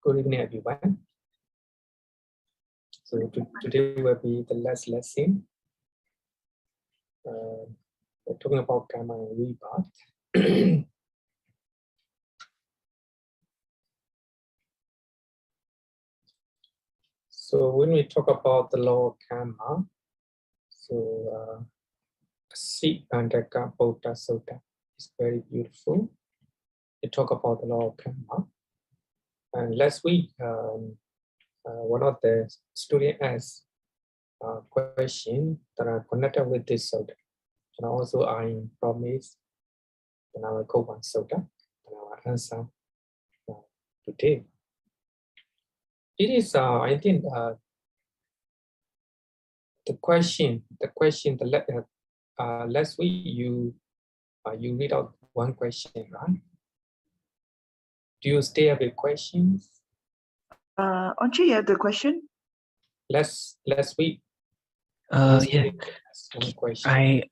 Good evening, everyone. So today will be the last lesson. We're talking about Kamma and Rebirth. So when we talk about the law of Kamma, so Bhante Cakkapala Sutta is very beautiful. We talk about the law of Kamma. And last week, one of the students asked questions that are connected with this sutta. And also I promise that I will go one sutta and I will answer today. It is, I think, the question. Last week you read out one question, right? Do you still have a questions? Aren't you have the question? Last week. Yeah. One question.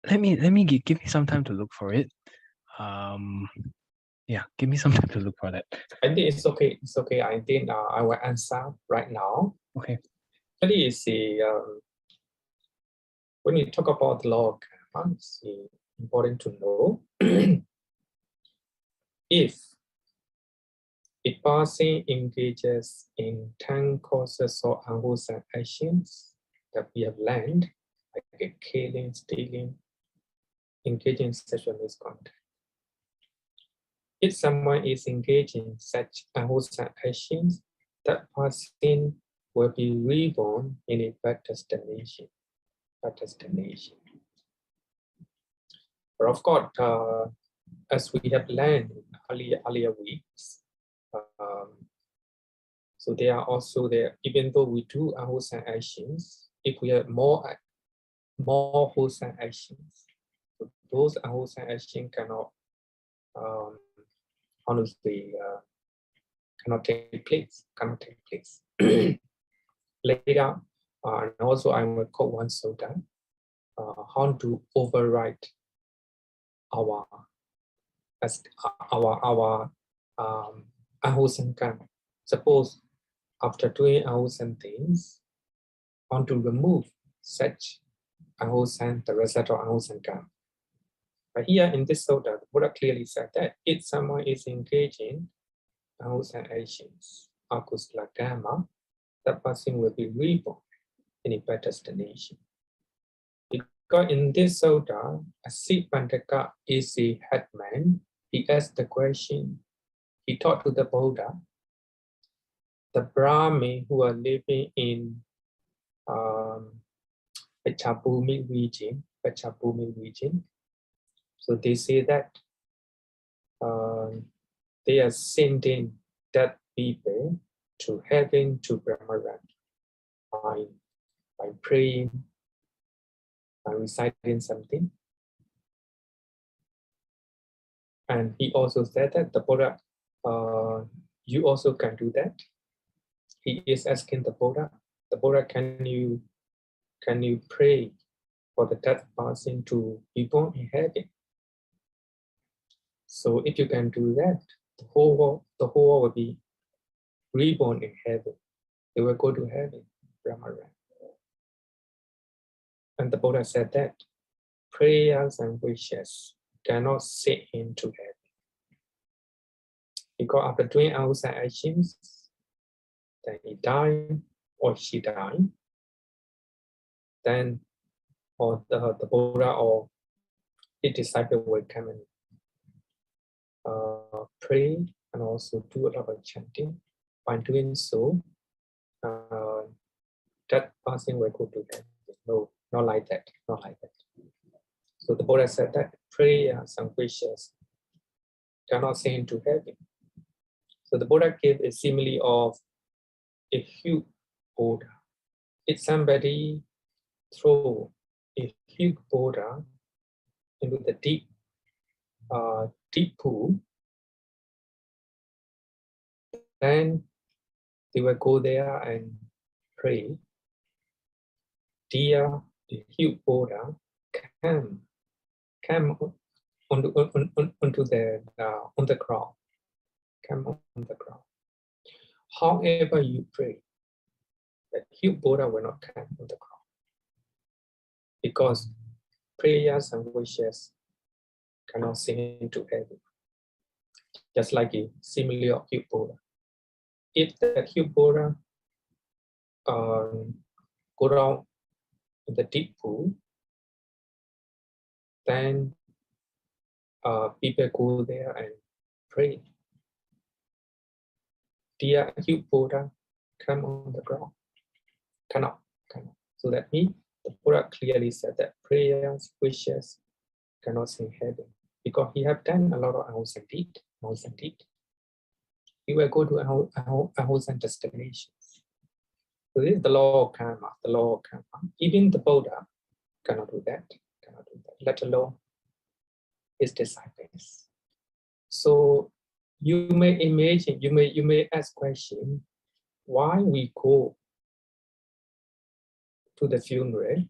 Let me give me some time to look for it. Yeah, give me some time to look for that. I think it's okay. It's okay. I think I will answer right now. Okay. Actually, it's when you talk about the law of Kamma, it's important to know if a person engages in 10 causes or unwholesome actions that we have learned, like killing, stealing, engaging in sexual misconduct. If someone is engaging in such unwholesome actions, that person will be reborn in a bad destination. But of course, as we have learned in earlier weeks, so they are also there. Even though we do unwholesome actions, if we have more wholesome actions, so those unwholesome actions cannot honestly cannot take place. Later, and also I will quote one sutta, how to override our unwholesome karma. Suppose after doing unwholesome things, want to remove such unwholesome, the result of unwholesome karma. But here in this sutta, the Buddha clearly said that if someone is engaging unwholesome actions, akusala karma, that person will be reborn in a better destination. Because in this sutta, Asipantaka is a headman. He asked the question, he taught to the Buddha, the Brahmin who are living in Pachabhumi region. So they say that they are sending dead people to heaven, to Brahmaran, by praying, by reciting something. And he also said that the Buddha, you also can do that. He is asking the Buddha, can you pray for the dead person to be born in heaven? So if you can do that, the whole world will be reborn in heaven. They will go to heaven, Brahmaran. And the Buddha said that prayers and wishes cannot sit into heaven. Because after doing unwholesome actions, then he died or she died, then or the Buddha or his disciple will come and pray and also do a lot of chanting. By doing so, that person will go to heaven. No, not like that. So the Buddha said that prayers and wishes cannot send into heaven. So the Buddha gave a simile of a huge boulder. If somebody throw a huge boulder into the deep pool, then they will go there and pray. Dear, the huge boulder come onto the ground. Come on the ground. however you pray, that huge Buddha will not come on the ground. Because prayers and wishes cannot sink into heaven. Just like a simile of huge Buddha. If that huge Buddha go down in the deep pool, then people go there and pray. Dear huge Buddha, come on the ground. Cannot. So that means the Buddha clearly said that prayers, wishes cannot sink heaven. Because he have done a lot of hours and deed. He will go to a house and destinations. So this is the law of karma, Even the Buddha cannot do that, let alone his disciples. So you may imagine, you may ask question, why we go to the funeral?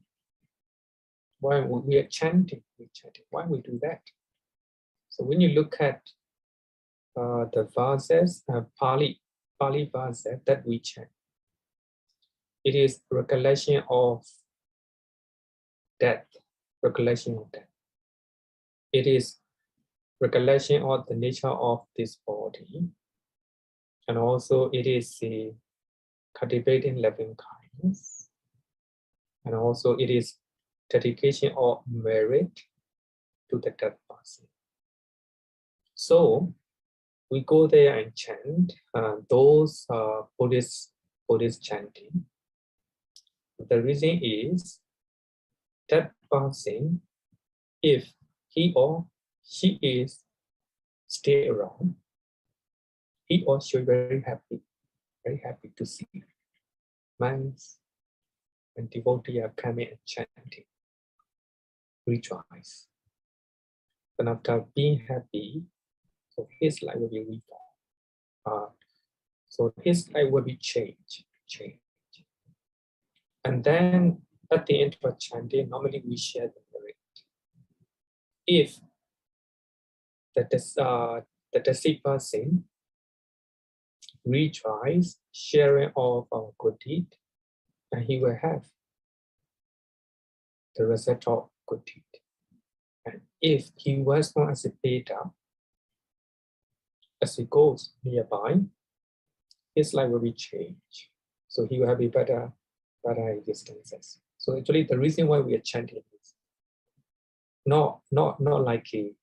Why we are chanting? Why we do that? So when you look at the verses, Pali verses that we chant, it is recollection of death. It is recollection of the nature of this body, and also it is cultivating loving kindness, and also it is dedication of merit to the dead person. So we go there and chant those Buddhist chanting. The reason is that person, if he or she is still around, he or she is very happy to see monks and devotees are coming and chanting, rejoice. And after being happy, so his life will be reformed. So his life will be changed. And then at the end of chanting, normally we share the merit. If the deceased person rejoice, sharing of our good deed, and he will have the result of good deed. And if he was not as a beta, as he goes nearby, his life will be changed. So he will have a better existences. So actually the reason why we are chanting is not like a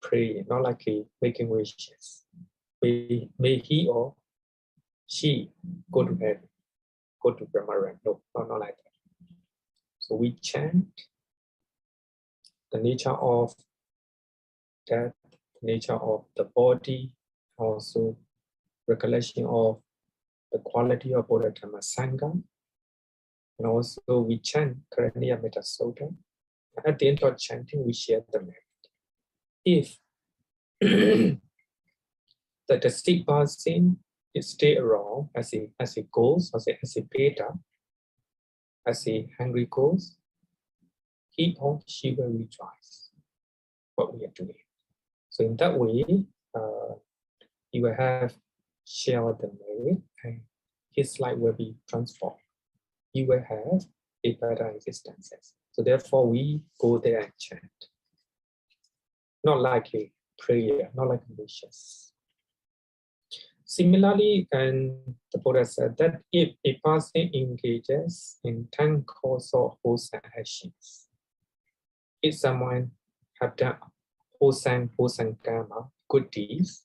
prayer, not like a making wishes. May he or she go to heaven, go to Brahma. No, not like that. So we chant the nature of death, the nature of the body, also recollection of the quality of Buddha Dhamma Sangha, and also we chant Kelaniya Sutta. At the end of chanting, we share the merit. If the deceased person is stay around as a ghost, as a beta, as a hungry ghost, he or she will rejoice what we are doing. So in that way, he will have shared the merit and his life will be transformed. He will have a better existence. So therefore we go there and chant. Not like a prayer, not like wishes. Similarly, and the Buddha said that if a person engages in 10 course of wholesome actions, if someone have done wholesome karma, good deeds,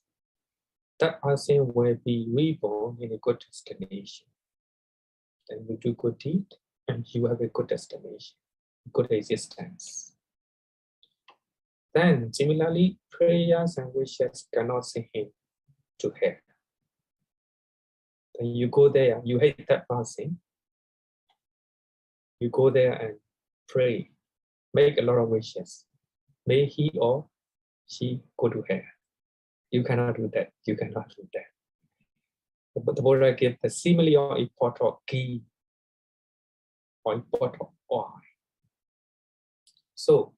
that person will be reborn in a good destination. Then you do good deed and you have a good destination, good existence. Then similarly, prayers and wishes cannot send him to hell. Then you go there, you hate that person, you go there and pray, make a lot of wishes. May he or she go to hell. You cannot do that. But the Buddha gave the simile of a pot of ghee or a pot of oil. So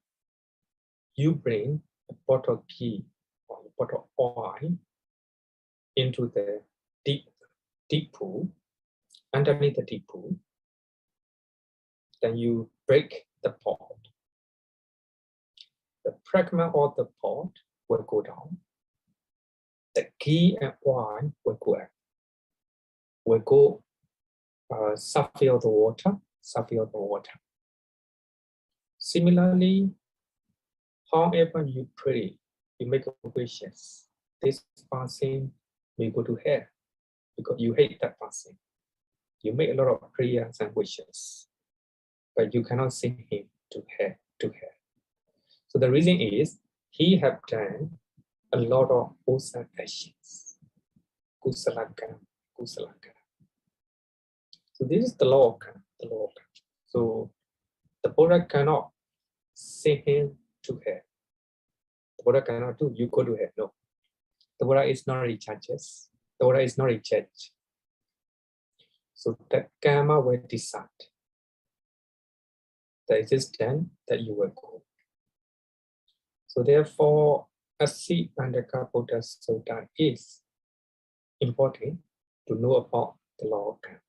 you bring a pot of ghee or a pot of oil into the deep deep pool, underneath the deep pool, then you break the pot. The pragma of the pot will go down. The ghee and wine will go up. Will go surface the water, surface the water. Similarly, however you pray, you make wishes. This person may go to hell because you hate that person. You make a lot of prayers and wishes, but you cannot send him to hell. So the reason is he have done a lot of wholesome actions. Kusala karma, kusala karma. So this is the law of karma, the law of karma. So the Buddha cannot send him to hell. The Buddha cannot do, you go to hell. No. The Buddha is not a judge. The Buddha is not a judge. So that karma will decide the existence that you will go. So therefore, Asi Pandaka Buddha Sutta is important to know about the law of karma.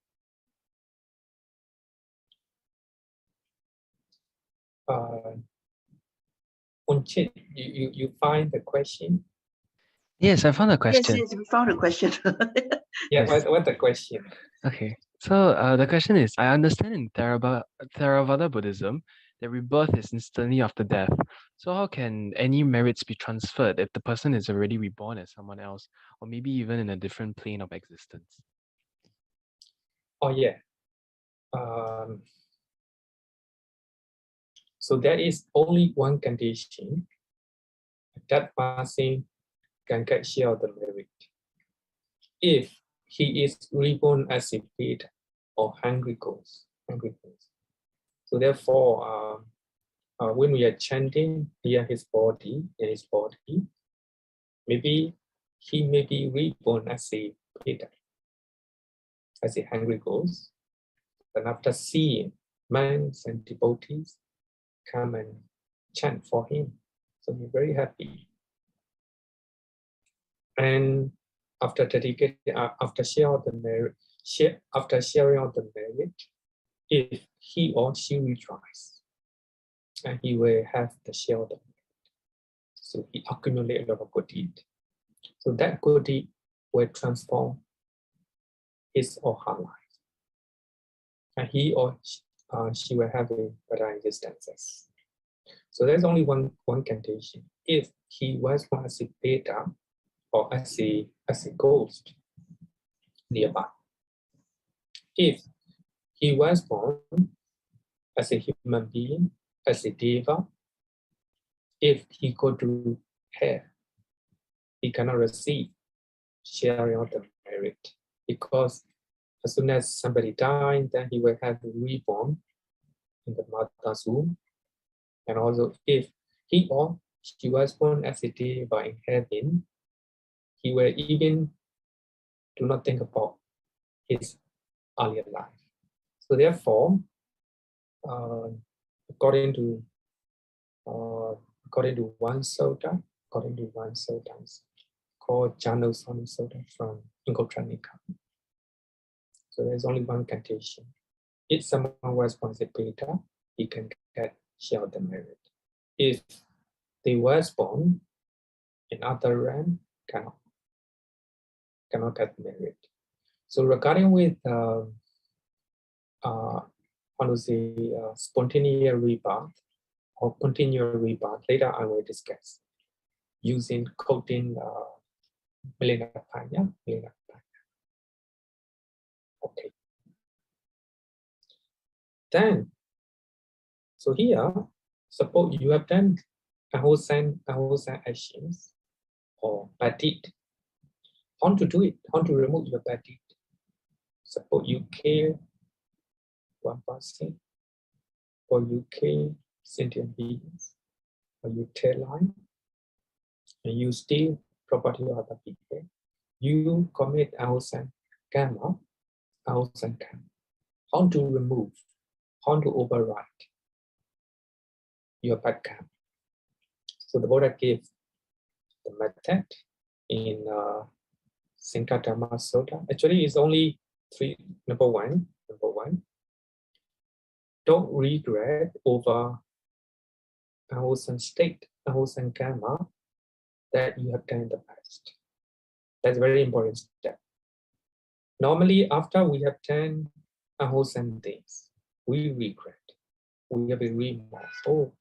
Unchit, you find the question? Yes, I found a Yes, question. yes, we found a question. Yeah, Yes. what's the question? Okay. So the question is, I understand in Theravada Buddhism that rebirth is instantly after death. So how can any merits be transferred if the person is already reborn as someone else, or maybe even in a different plane of existence? Oh yeah. So there is only one condition that person can get share of the merit. If he is reborn as a beta or hungry ghost. So therefore, when we are chanting near his body, maybe he may be reborn as a beta, as a hungry ghost. And after seeing monks and devotees come and chant for him, so he's very happy. And after dedicating, after sharing the merit, after sharing out the merit, if he or she rejoices, and he will have the share of the merit. So he accumulates a lot of good deed. So that good deed will transform his or her life, and he or she will have a better existence. So there's only one condition. If he was born as a beta or as a ghost nearby, if he was born as a human being, as a deva, if he go to hell, he cannot receive sharing of the merit, because as soon as somebody dies, then he will have to reborn in the mother's womb. And also, if he or she was born as a deva in heaven, he will even do not think about his earlier life. So therefore, according to one sutta, called Janusani Sutta from Inkotranika. So there's only one condition. If someone was born as a beta, he can get share of the merit. If they was born in other realm, cannot get merit. So regarding with spontaneous rebirth or continual rebirth, later I will discuss using quoting Milinapanya. Okay. Then, so here, suppose you have done a whole sign actions or bad deed. How to do it? How to remove your bad deed? Suppose you kill one person, or you kill sentient beings, or you tell lie, and you steal property of other people. You commit awesome karma, awesome karma. How to remove? How to override your bad karma? So the Buddha gives the method in Sinkatama Sutta. Actually, it's only three. Number one, don't regret over unwholesome state, unwholesome karma that you have done in the past. That's a very important step. Normally, after we have done unwholesome things, we regret. We have a remorse. Oh,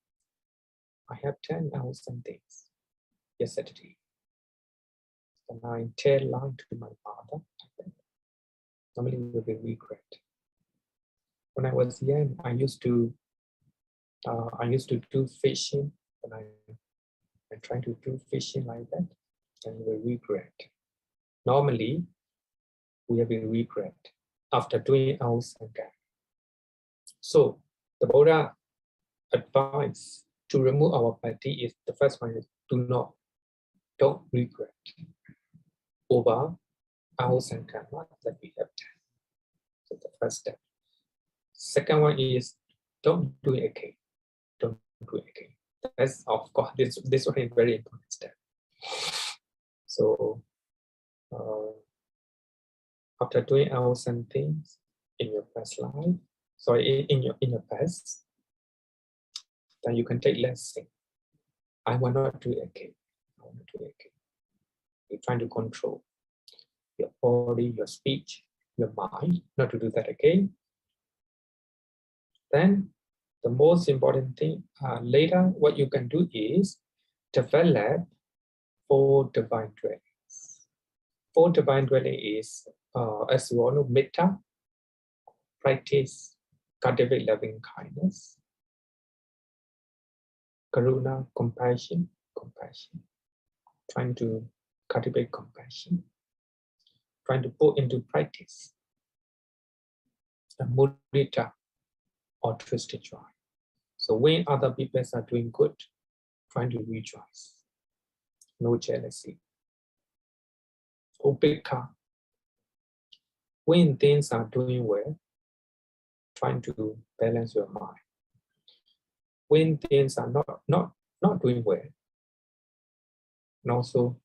I have done unwholesome things yesterday. And I tell lie to my father. Normally, we have a regret. When I was young, I used to do fishing, and I try to do fishing like that, and we regret. Normally, we have a regret after doing our sanghara. So the Buddha advice to remove our piety is, the first one is don't regret over our sanghara that we have done. So the first step. Second one is don't do it again. Don't do it again. That's, of course, this one is very important step. So after doing awesome things in your past life, in your past, then you can take lesson. I will not do it again. I will not do it again. You're trying to control your body, your speech, your mind, not to do that again. Then the most important thing, later what you can do is develop 4 divine dwellings. 4 divine dwelling is, as you all know, metta, practice, cultivate loving kindness, karuna, compassion, trying to cultivate compassion, trying to put into practice, and mudita, altruistic joy. So when other people are doing good, trying to rejoice, no jealousy. Upekha, when things are doing well, trying to balance your mind. When things are not doing well, and also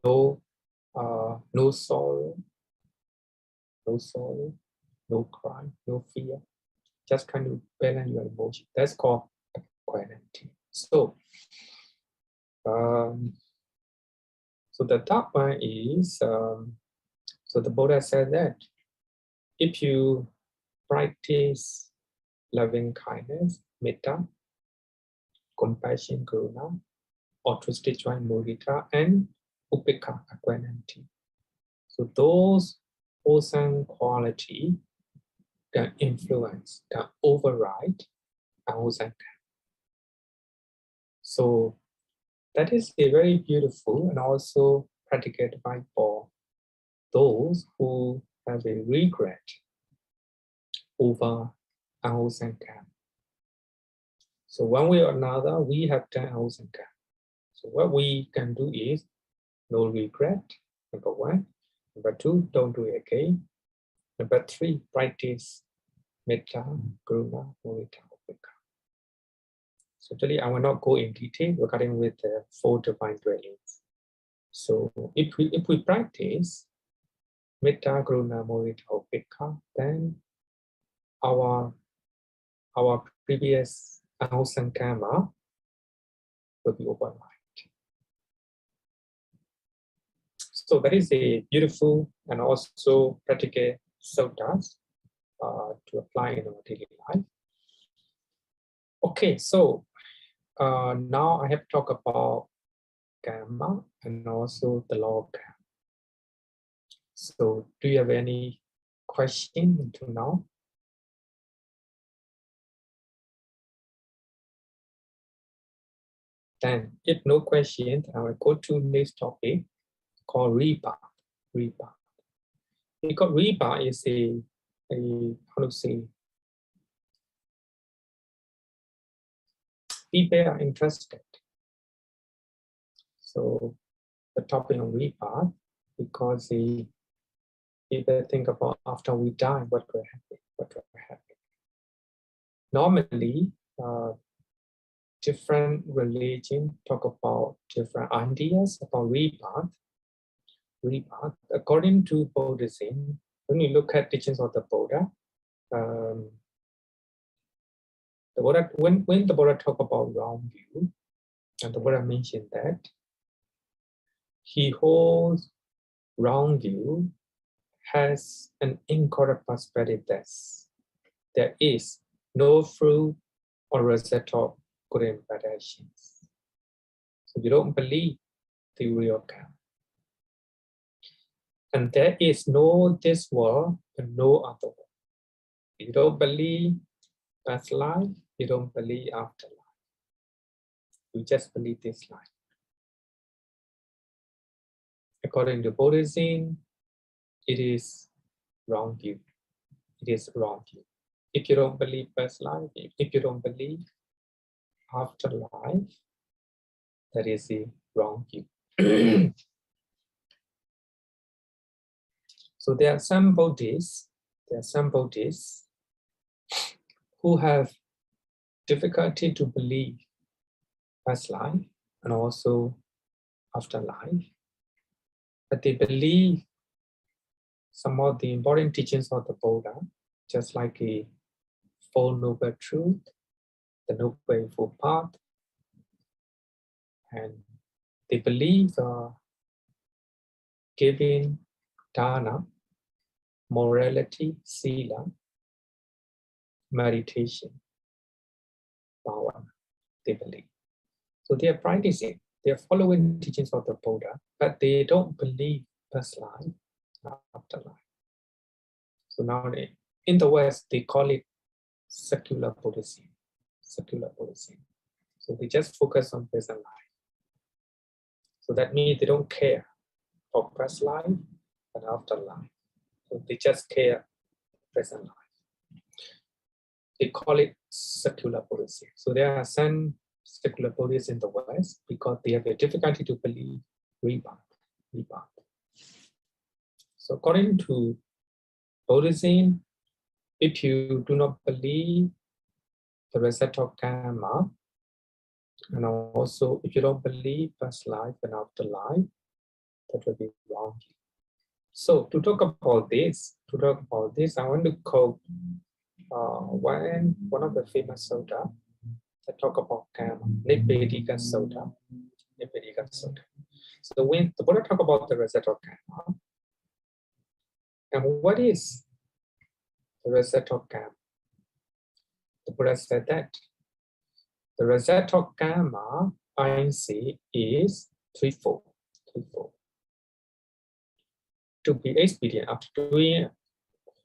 no sorrow, no crime, no fear. Just kind of balance your emotion. That's called equanimity. So, so the top one is, so the Buddha said that if you practice loving kindness, metta, compassion, karuna, altruistic joy, mudita, and upekha, equanimity. So those wholesome qualities can influence, can override unwholesome karma. So that is a very beautiful and also practical advice for those who have a regret over unwholesome karma. So one way or another, we have done unwholesome karma. So what we can do is no regret, number 1. Number 2, don't do it again. Number 3, practice metta, karuna, mudita, upekha. So today I will not go in detail regarding with the 4 divine dwellings. So if we practice metta, karuna, mudita, upekha, then our previous unwholesome karma will be override. So that is a beautiful and also practical suttas to apply in our daily life. Okay, so now I have talked about Kamma and also the law of Kamma. So do you have any question until now? Then if no question, I will go to next topic called Rebirth. Because Rebirth is a how to say, people are interested. So the topic of Rebirth, because people think about after we die, what will happen. Normally, different religions talk about different ideas about rebirth. rebirth. According to Buddhism, when you look at teachings of the Buddha, when the Buddha talk about wrong view, and the Buddha mentioned that he holds wrong view has an incorrect perspective that there is no fruit or result of good and bad actions. So you don't believe the real karma. And there is no this world and no other world. You don't believe past life, you don't believe afterlife. You just believe this life. According to Buddhism, it is wrong view. It is wrong view. If you don't believe past life, if you don't believe afterlife, that is a wrong view. So there are some Buddhists who have difficulty to believe past life and also afterlife, but they believe some of the important teachings of the Buddha, just like a Four Noble Truth, the Noble Eightfold Path, and they believe giving dana, morality, sila, meditation, power, they believe. So they are practicing, they are following teachings of the Buddha, but they don't believe past life, afterlife. So now in the West, they call it secular Buddhism. Secular Buddhism. So they just focus on present life. So that means they don't care for past life and afterlife. So they just care present life. They call it secular Buddhism. So there are some secular Buddhists in the West because they have a difficulty to believe rebirth. So according to Buddhism, if you do not believe the result of karma, and also if you don't believe past life and afterlife, that will be wrong. So to talk about this, I want to quote one of the famous sutta that talk about karma, Nibbedika Sutta. So when the Buddha talk about the result of karma, and what is the result of karma? The Buddha said that the result of karma, INC, is threefold. To be expedient after doing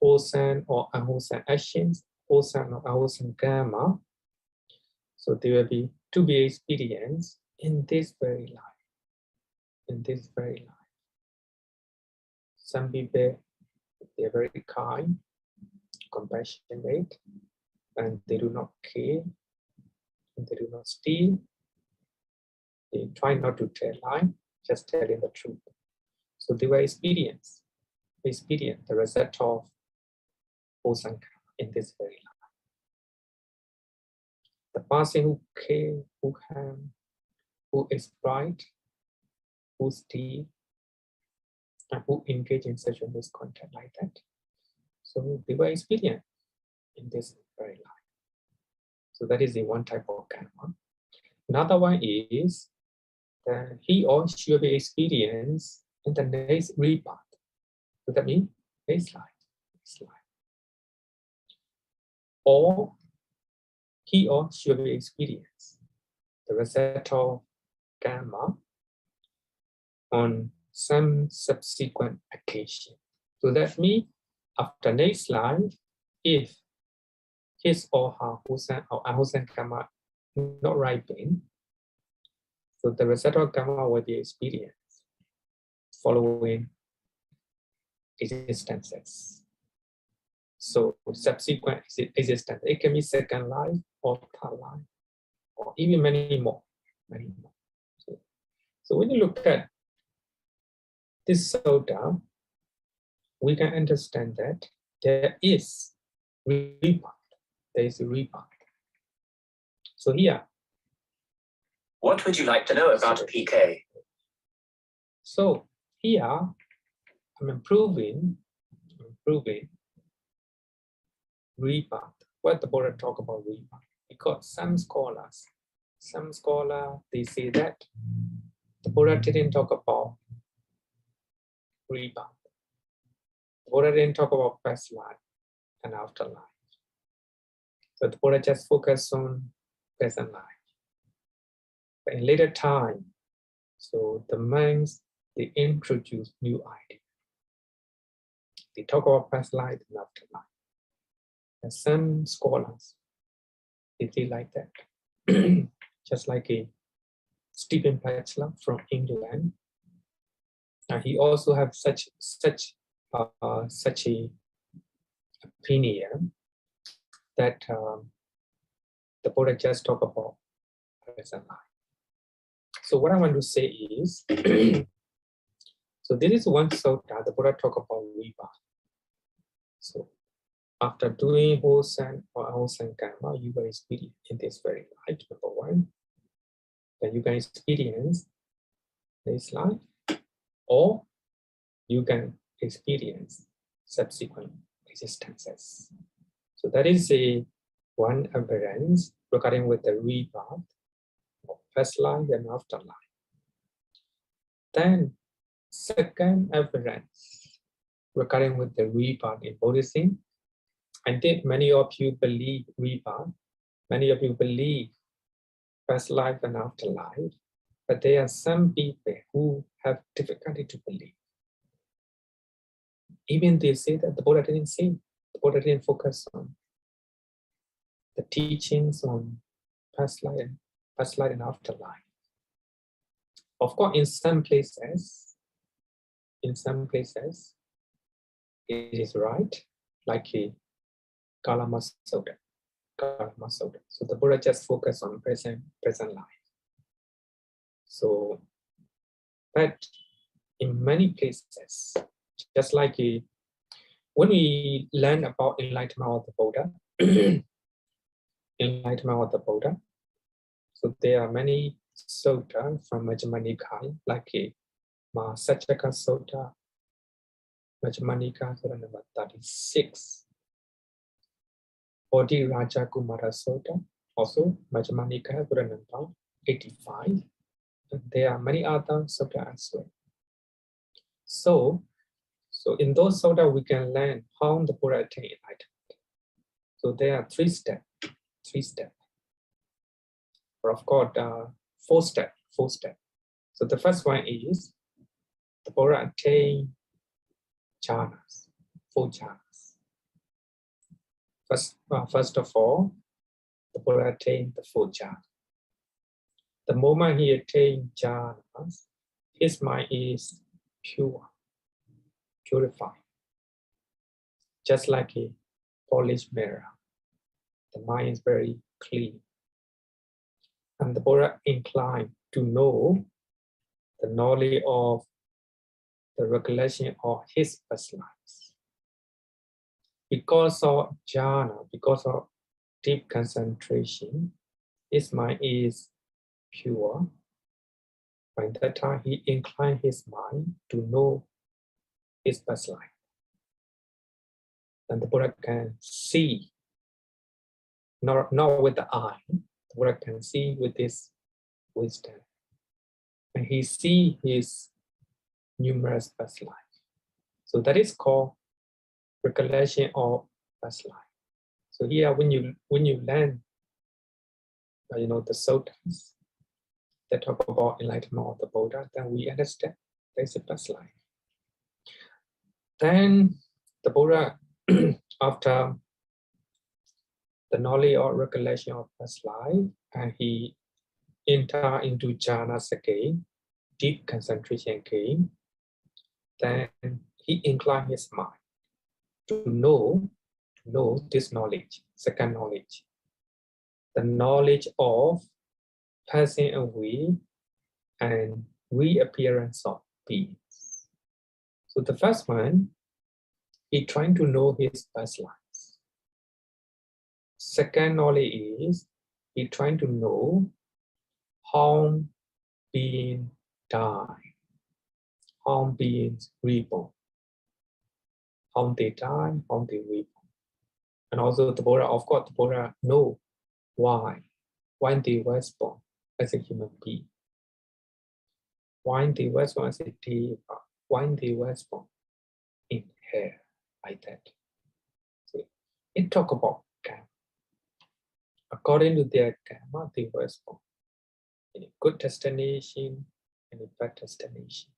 wholesome or unwholesome actions, wholesome or unwholesome karma, so they will be to be experienced in this very life. Some people, they are very kind, compassionate, and they do not kill, and they do not steal. They try not to tell lie, just telling the truth. So they will experience the result of wholesome karma in this very life. The person who kill, who harm, who exploit, who steal, and who engage in sexual misconduct like that. So they will experience in this very life. So that is the one type of karma. Another one is that he or she will be experienced in the next rebirth. So that means next life. Or he or she will be experienced the result of karma on some subsequent occasion. So that means after next life, if his or her wholesome or unwholesome karma not ripen, so the result of karma will be experienced following existences. So subsequent existence, it can be second life or third life, or even many more. So when you look at this sutta, we can understand that there is rebirth. So here, what would you like to know about PK? So here, I'm improving rebirth. What the Buddha talk about rebirth? Because some scholars, they say that the Buddha didn't talk about rebirth. The Buddha didn't talk about past life and afterlife. So the Buddha just focused on present life. But in later time, so the monks, they introduce new ideas. They talk about past life and afterlife. And some scholars, they feel like that. Just like a Stephen Batchelor from England. And he also have such a opinion that the Buddha just talk about present life. So what I want to say is, so this is one sutta the Buddha talk about rebirth. So after doing wholesome or unwholesome karma, you will experience in this very life, number one. Then you can experience this life, or you can experience subsequent existences. So that is a one evidence regarding with the rebirth of past life and afterlife. Then second evidence regarding with the rebirth in Buddhism. I think many of you believe rebirth, many of you believe past life and afterlife, but there are some people who have difficulty to believe. Even they say that the Buddha didn't say, the Buddha didn't focus on the teachings on past life and afterlife. Of course, in some places, it is right, like a Kalama Sutta. So the Buddha just focused on present life. So, but in many places, just like when we learn about enlightenment of the Buddha, so there are many sutta from Majjhima Nikaya, like Mahasacchaka Sutta, Majjhima Nikaya, Sutta number 36. Bodhi Raja Kumara Sutta, also Majjhima Nikaya, Sutta number 85. And there are many other sutta as well. So in those sutta, we can learn how the Buddha attained enlightenment. So there are three steps. Or of course, four steps. So the first one is the Buddha attained jhanas, 4 jhanas. First of all, the Buddha attained the 4 jhanas. The moment he attained jhanas, his mind is purified, just like a polished mirror. The mind is very clean. And the Buddha inclined to know the knowledge of the recollection of his past lives. Because of jhana, because of deep concentration, his mind is pure. By that time, he inclined his mind to know his past life. And the Buddha can see, not with the eye, the Buddha can see with his wisdom. And he sees his numerous past life. So that is called recollection of past life. So here, when you learn, the suttas that talk about enlightenment of the Buddha, then we understand there is a past life. Then the Buddha, after the knowledge or recollection of past life, and he enter into jhanas again, deep concentration again, then he inclined his mind to know this knowledge, second knowledge, the knowledge of passing away and reappearance of beings. So the first one, he trying to know his past lives. Second knowledge is he trying to know how beings die, how beings reborn. how they die, how they reborn. And also the Buddha, of course, the Buddha know why they were born as a human being, why they were born as a deva, why they were born in hair, like that. So it talk about karma. According to their karma, they were born in a good destination and a bad destination.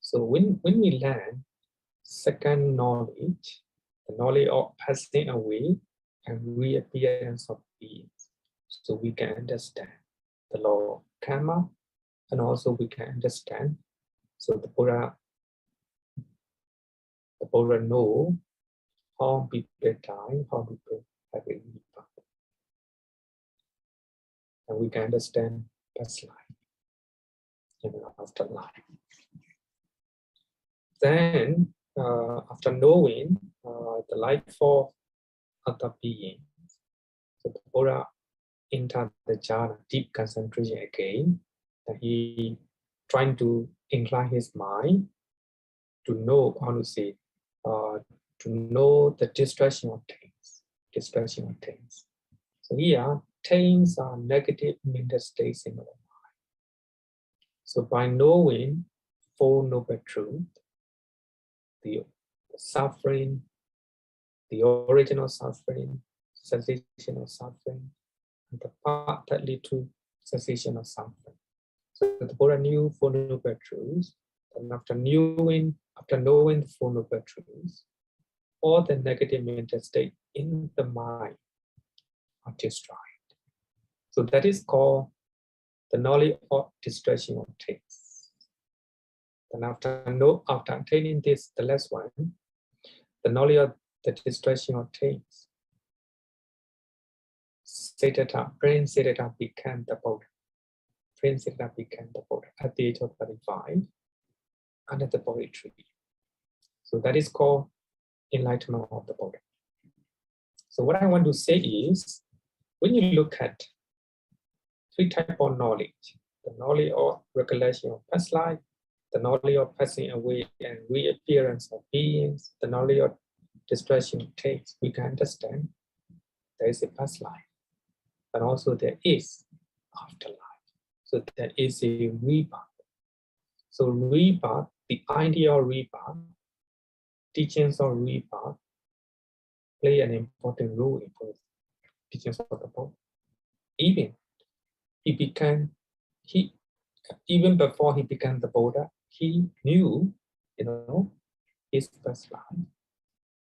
So when we learn second knowledge, the knowledge of passing away and reappearance of beings, so we can understand the law of karma, and also we can understand. So the Buddha know how people die, how people have a rebirth, and we can understand past life and afterlife. Then, after knowing the life of other beings, so the Buddha entered the jhana, deep concentration again, and he trying to incline his mind to know, how to say, to know the distraction of things. So here, things are negative mental states in our mind. So by knowing Four Noble Truths, the suffering, the original suffering, cessation of suffering, and the path that lead to cessation of suffering. So the Buddha knew Four Noble Truths, and after knowing the Four Noble Truths, all the negative mental state in the mind are destroyed. So that is called the knowledge of destruction of things. Then after attaining this, the last one, the knowledge of the destruction of things, Prince Siddhartha became the Buddha. Prince Siddhartha became the Buddha at the age of 35 under the Bodhi tree. So that is called enlightenment of the Buddha. So what I want to say is, when you look at three types of knowledge, the knowledge of recollection of past life, the knowledge of passing away and reappearance of beings, the knowledge of destruction of things, we can understand there is a past life, and also there is afterlife. So there is a rebirth. So rebirth, the idea of rebirth, teachings of rebirth play an important role in both teachings of the Buddha. Even before he became the Buddha, he knew, his past life,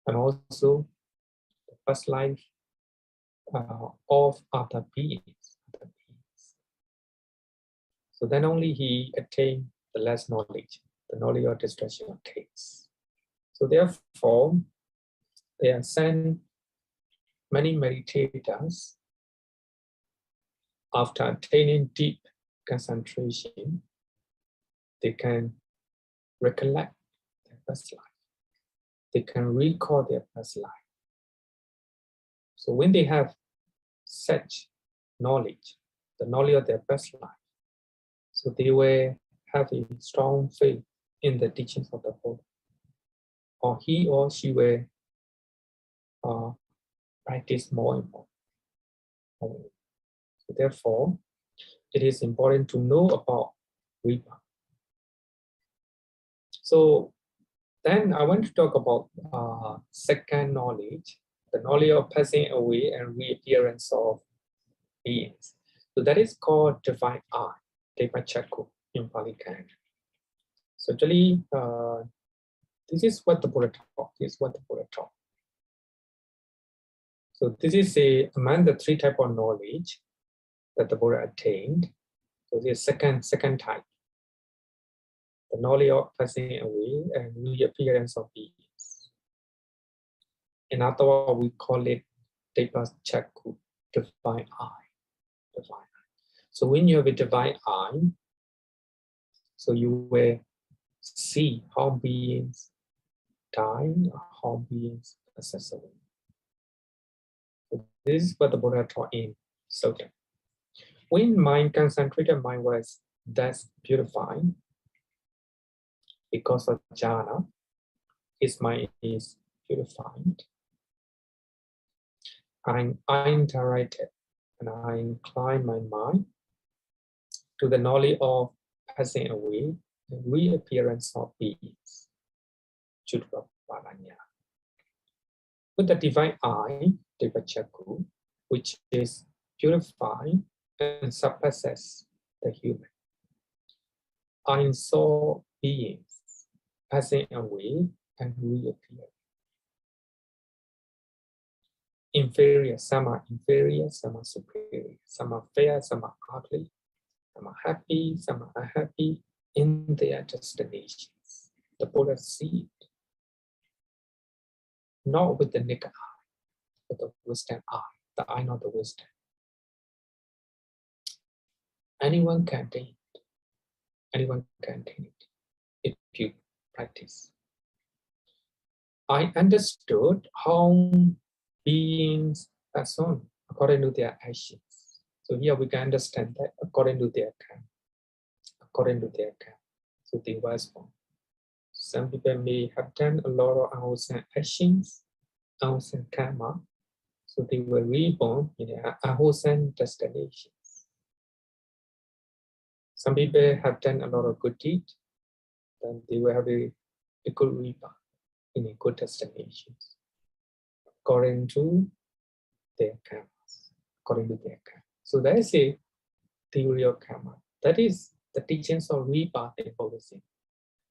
and also the past life of other beings. So then only he attained the last knowledge, the knowledge of destruction of things. So therefore, they are sent many meditators after attaining deep concentration, they can recollect their past life. They can recall their past life. So when they have such knowledge, the knowledge of their past life, so they will have a strong faith in the teachings of the Buddha, or he or she will practice more and more. So therefore, it is important to know about rebirth. So then I want to talk about second knowledge, the knowledge of passing away and reappearance of beings. So that is called divine eye, Dhammācariya in Pali Canon. So actually, this is what the Buddha taught. So this is among the three types of knowledge that the Buddha attained. So this second type, the knowledge of passing away and reappearance of beings. In other words, we call it Dhammācariya, divine eye. So when you have a divine eye, so you will see how beings die, how beings pass away. So this is what the Buddha taught in Sutta. When concentrated mind was thus purified because of jhana, his mind is purified, I interacted and I incline my mind to the knowledge of passing away and reappearance of beings, Chudvaparanya. With the divine eye, Devachakku, which is purified and surpasses the human, I saw beings passing away and reappearing. Inferior, some are inferior, some are superior, some are fair, some are ugly, some are happy, some are unhappy in their destinations. The Buddha sees it, not with the naked eye, but the wisdom eye, the eye not the wisdom. Anyone can attain it. Anyone can attain it if you practice. I understood how beings pass on according to their actions. So here we can understand that according to their karma. According to their karma. So they was born. Some people may have done a lot of awesome actions, awesome karma. So they were reborn in their awesome destinations. Some people have done a lot of good deeds, then they will have a good rebirth in a good destinations. According to their karmas, according to their karma. So that is a theory of karma. That is the teachings of rebirth in Buddhism.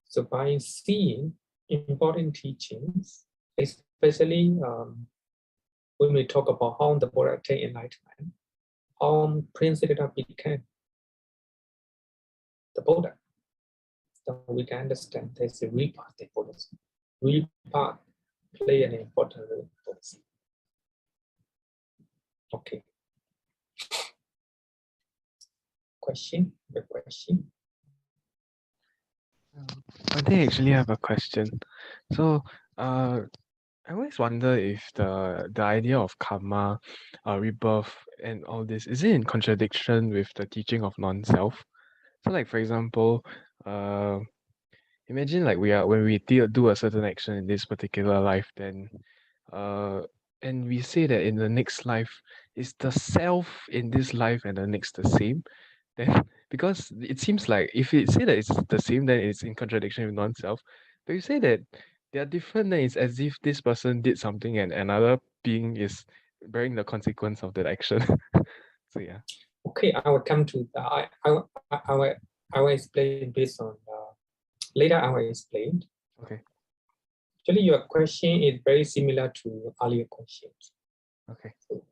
So by seeing important teachings, especially when we talk about how the Buddha attained enlightenment, how Prince Siddhartha became the Buddha, so we can understand there's a rebirth in Buddhism. Rebirth play an important role in Buddhism. Okay. Question? The question? I think actually I have a question. So, I always wonder if the idea of karma, rebirth, and all this is it in contradiction with the teaching of non-self? So, like for example, imagine like when we do a certain action in this particular life, then, and we say that in the next life, is the self in this life and the next the same? Then because it seems like if you say that it's the same, then it's in contradiction with non-self. But you say that they are different, then it's as if this person did something and another being is bearing the consequence of that action. So yeah. Okay, I will come to that. I will explain based on later. I will explain. Okay. Actually, your question is very similar to earlier questions. Okay. So,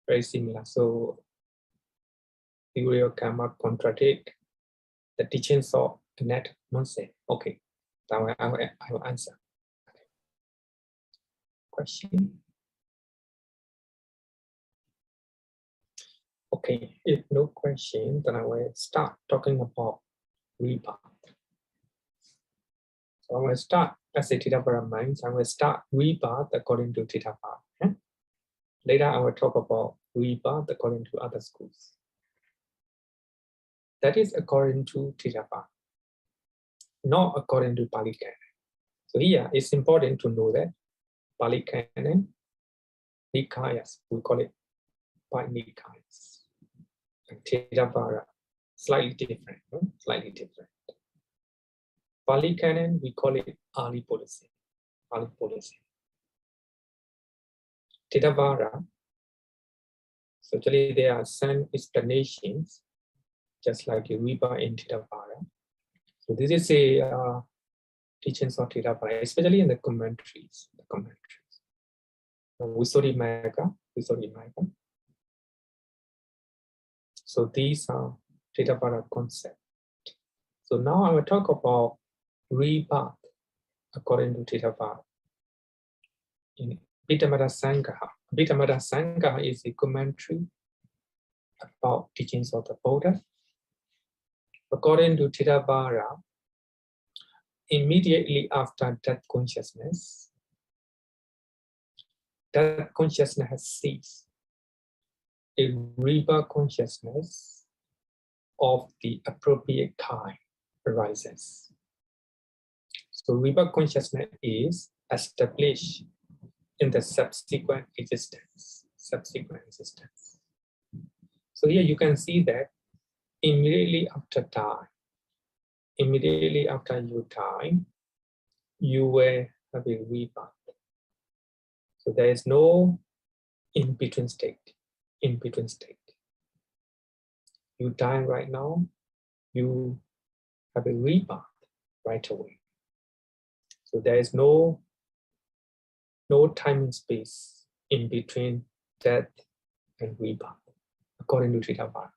very similar. So theory of karma contradict the teachings of net nonsense. Okay, I will answer. Okay. Question. Okay, if no question, then I will start talking about rebirth. So I will start, as a Thitapara mind, I will start rebirth according to Thitapara. Okay? Later, I will talk about rebirth according to other schools. That is according to Thitapara, not according to Pali Canon. So here, it's important to know that Pali Canon, Nikayas, we call it by Nikayas. And Thitapara, slightly different, no? Slightly different. Pali Canon, we call it Ali policy. Ali policy. Thitapara, so actually there are some explanations, just like a rebirth in Thitapara. So this is a teachings of Thitapara, especially in the commentaries. Visuddhimagga. So these are Thitapara concepts. So now I will talk about rebirth according to Thitapara. In Pittamada Sangaha. Pittamada Sangaha is a commentary about teachings of the Buddha. According to Thitapara, immediately after death consciousness has ceased. A rebirth consciousness of the appropriate kind arises. So rebirth consciousness is established in the subsequent existence. So here you can see that immediately after time, immediately after you die, you will have a rebirth. So there is no in-between state. You die right now, you have a rebirth right away. So there is no time and space in between death and rebirth, according to Tritabhara.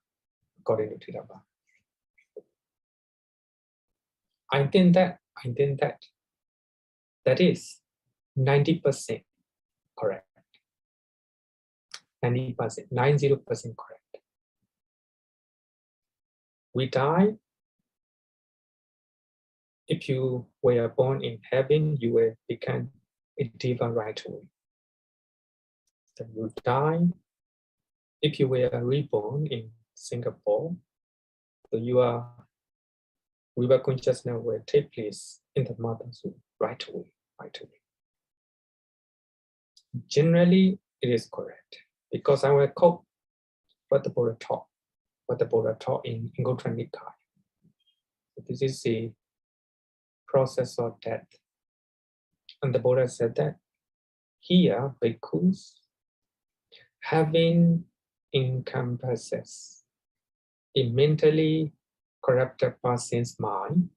I think that is 90% correct. 90%, 90% correct. We die. If you were born in heaven, you will become a deva right away. Then you die. If you were reborn in Singapore, so your rebirth consciousness will take place in the mother's womb right away. Generally, it is correct because I will quote what the Buddha taught in Anguttara Nikaya. This is a process of death. And the Buddha said that here, bhikkhus, having encompasses a mentally corrupted person's mind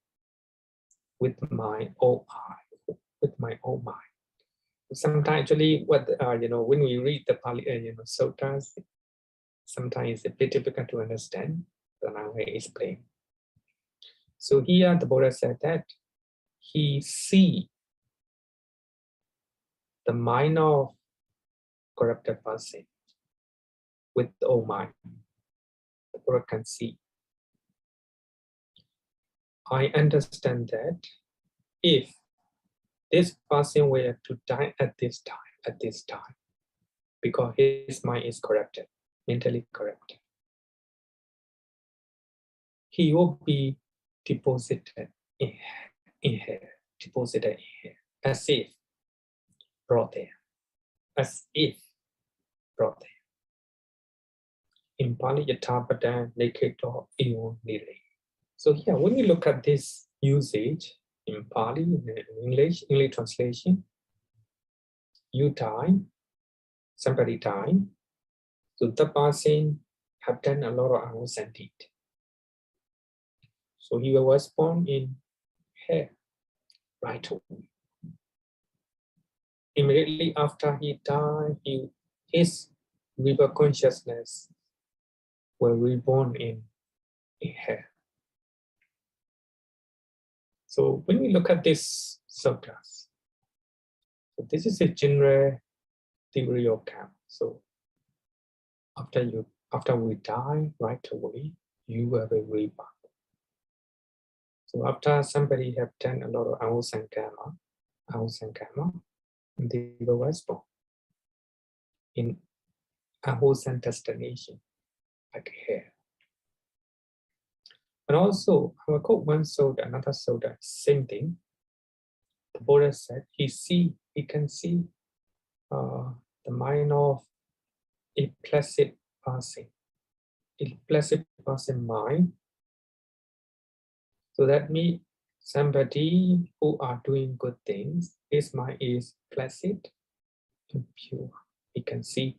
with my own eye, Sometimes actually, what when we read the Pali, sutras, sometimes it's a bit difficult to understand. Then I will explain. So here the Buddha said that he see the mind of corrupted person with the old mind. The Buddha can see. I understand that if this person were to die at this time, because his mind is corrupted, mentally corrupted, he will be deposited in here, as if brought there. In Pali, Yathapada Neketo Eon Nile. So here, when you look at this usage in Pali, in English translation, you die, somebody died, so the person have done a lot of hours and deed. So he was born in here, right away. Immediately after he died, his rebirth consciousness were reborn in here. So when we look at this sutras, so this is a general theory of Kamma. So after we die right away, you have a rebirth. So after somebody have done a lot of hours and Kamma, they were born in a wholesome destination, like here. And also, I will quote one soda, another soda, same thing. The Buddha said he can see the mind of a placid person mind. So that means somebody who are doing good things, his mind is placid and pure. He can see.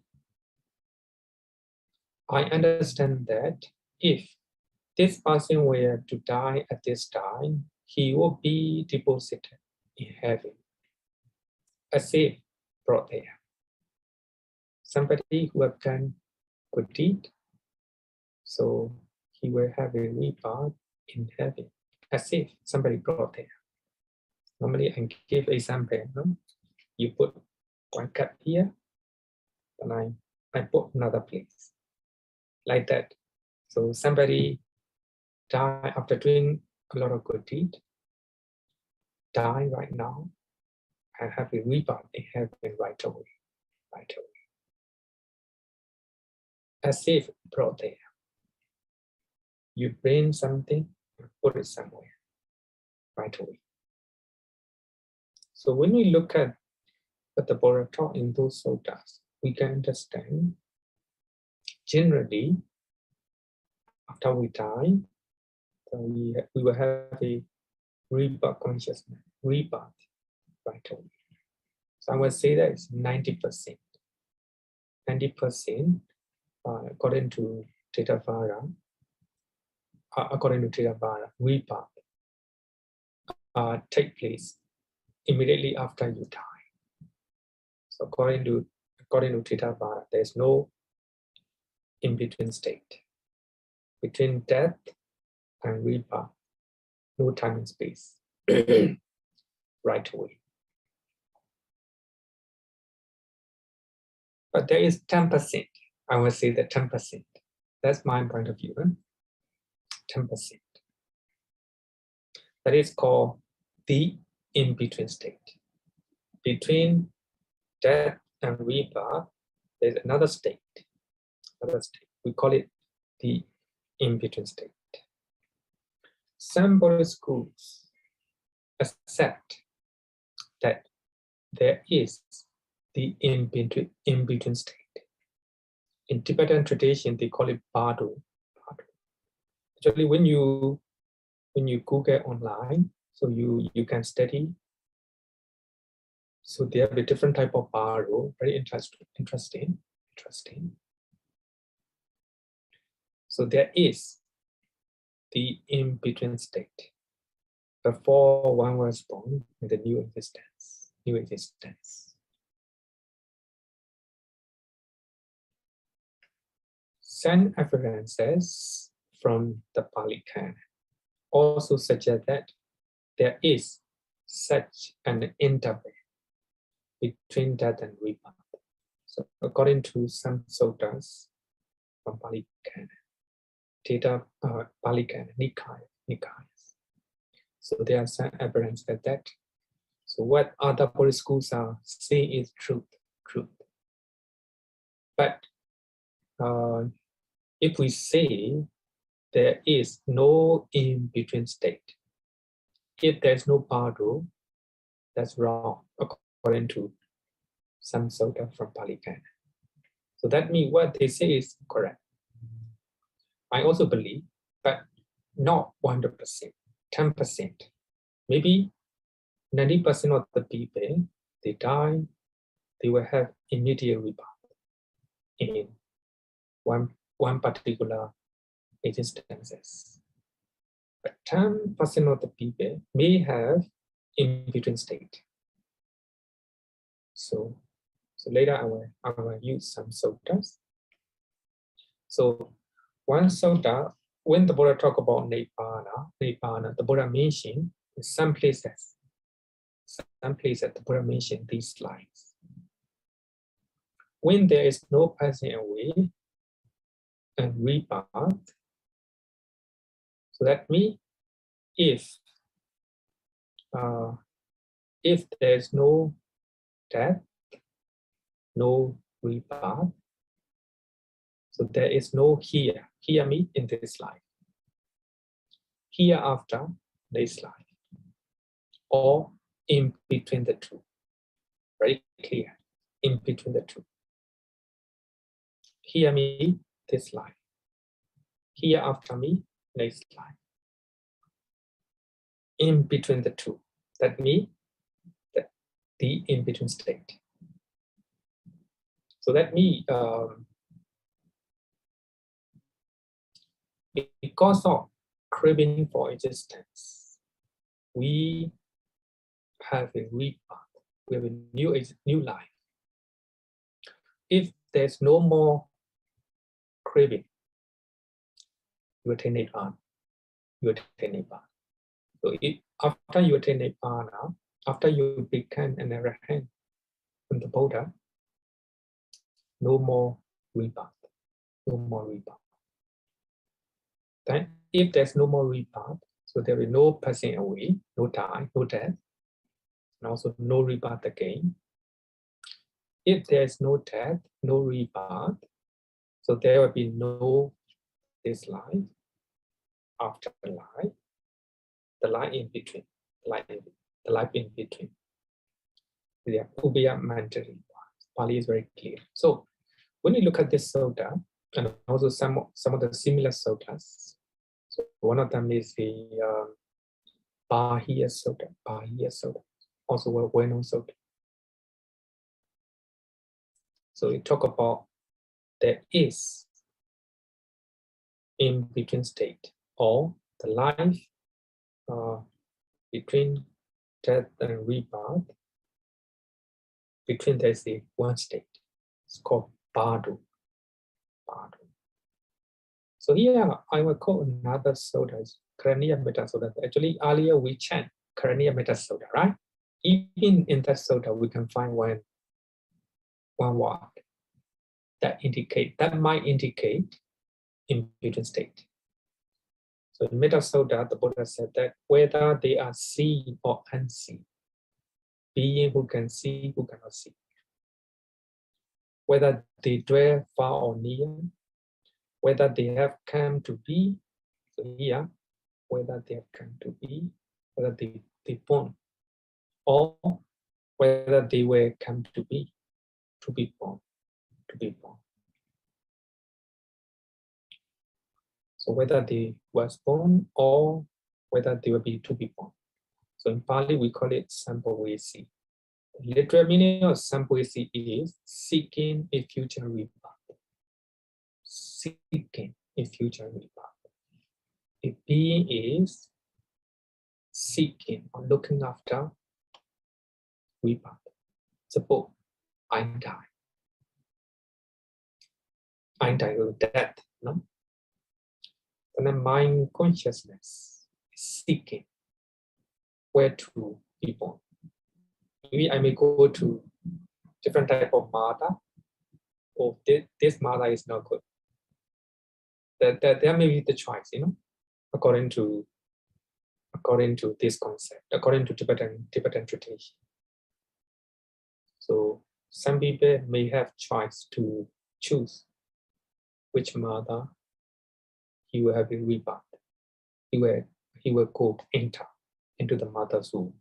I understand that if this person were to die at this time, he will be deposited in heaven, as if brought there. Somebody who have done good deed, so he will have a rebirth in heaven, as if somebody brought there. Normally, I give example. No? You put one cup here, and I put another place, like that. So somebody die after doing a lot of good deed, die right now, and have a rebirth in heaven right away. As if brought there. You bring something and put it somewhere right away. So when we look at what the Buddha taught in those suttas, we can understand generally after we die, we will have a rebirth consciousness, rebirth right away. So I would say that it's 90%. 90% according to Theravada, rebirth take place immediately after you die. So according to Theravada, there's no in-between state. Between death and rebirth, no time and space. Right away. But there is 10%. I would say that 10%. That's my point of view. 10%. That is called the in-between state. Between death and rebirth, there's another state. We call it the in-between state. Some Buddhist schools accept that there is the in-between state. In Tibetan tradition, they call it bardo. Actually, when you Google online, so you can study. So there are different type of bardo, very interesting. So there is the in-between state before one was born in the new existence. Some evidences from the Pali Canon also suggest that there is such an interval between death and rebirth. So according to some suttas from Pali Canon, Pali Canon, Nikayas. So there are some evidence that. So what other Buddhist schools are saying is truth. But if we say there is no in-between state, if there's no bardo, that's wrong, according to some sutta from Pali Canon. So that means what they say is correct. I also believe, but not 100%, 10%. Maybe 90% of the people, they die, they will have immediate rebirth in one particular existences. But 10% of the people may have in-between state. So later I will use some suttas. So one sutta, when the Buddha talk about Nibbana, the Buddha mentioned in some places the Buddha mentioned these lines. When there is no passing away and rebirth, so that means if there's no death, no rebirth, so there is no here. Here means in this life. Hereafter this life. Or in between the two. Very clear. In between the two. Here means this life. Hereafter means next life. In between the two. That means the in-between state. So that means because of craving for existence, we have a rebirth. We have a new life. If there's no more craving, you attain Nibbana. So after you attain Nibbana, after you become an arahant from the Buddha, no more rebirth. Then, if there's no more rebirth, so there is no passing away, no die, no death, and also no rebirth again. If there is no death, no rebirth, so there will be no this life, afterlife, the life in between, the life in between. Yeah, Ubaya mandatory. Pali is very clear. So when you look at this sutta, and also some of the similar suttas, so one of them is the Bahiya Sutta. Bahiya Sutta, also a well-known sutta. So it talk about there is in between state, or the life between death and rebirth. Between there's the one state. It's called Badu. Badu. So here I will call another sutta, Kelaniya Metta Sutta. Actually, earlier we chant Kelaniya Metta Sutta, right? Even in that sutta, we can find one word that might indicate in between state. So in Metta Sutta, the Buddha said that whether they are seen or unseen, being who can see, who cannot see, whether they dwell far or near, whether they have come to be, so here, whether they have come to be, whether they born, or whether they were come to be born, to be born. So whether they was born or whether they will be to be born. So in Pali, we call it Sambhavesi. The literal meaning of Sambhavesi is seeking a future rebirth. Seeking a future rebirth. The being is seeking or looking after rebirth. Suppose I die. I die with death, no? And then mind consciousness is seeking where to be born. Maybe I may go to different type of mother, or this mother is not good. There may be the choice, according to this concept, according to Tibetan tradition. So some people may have choice to choose which mother he will have a rebirth. He will go enter into the mother's womb.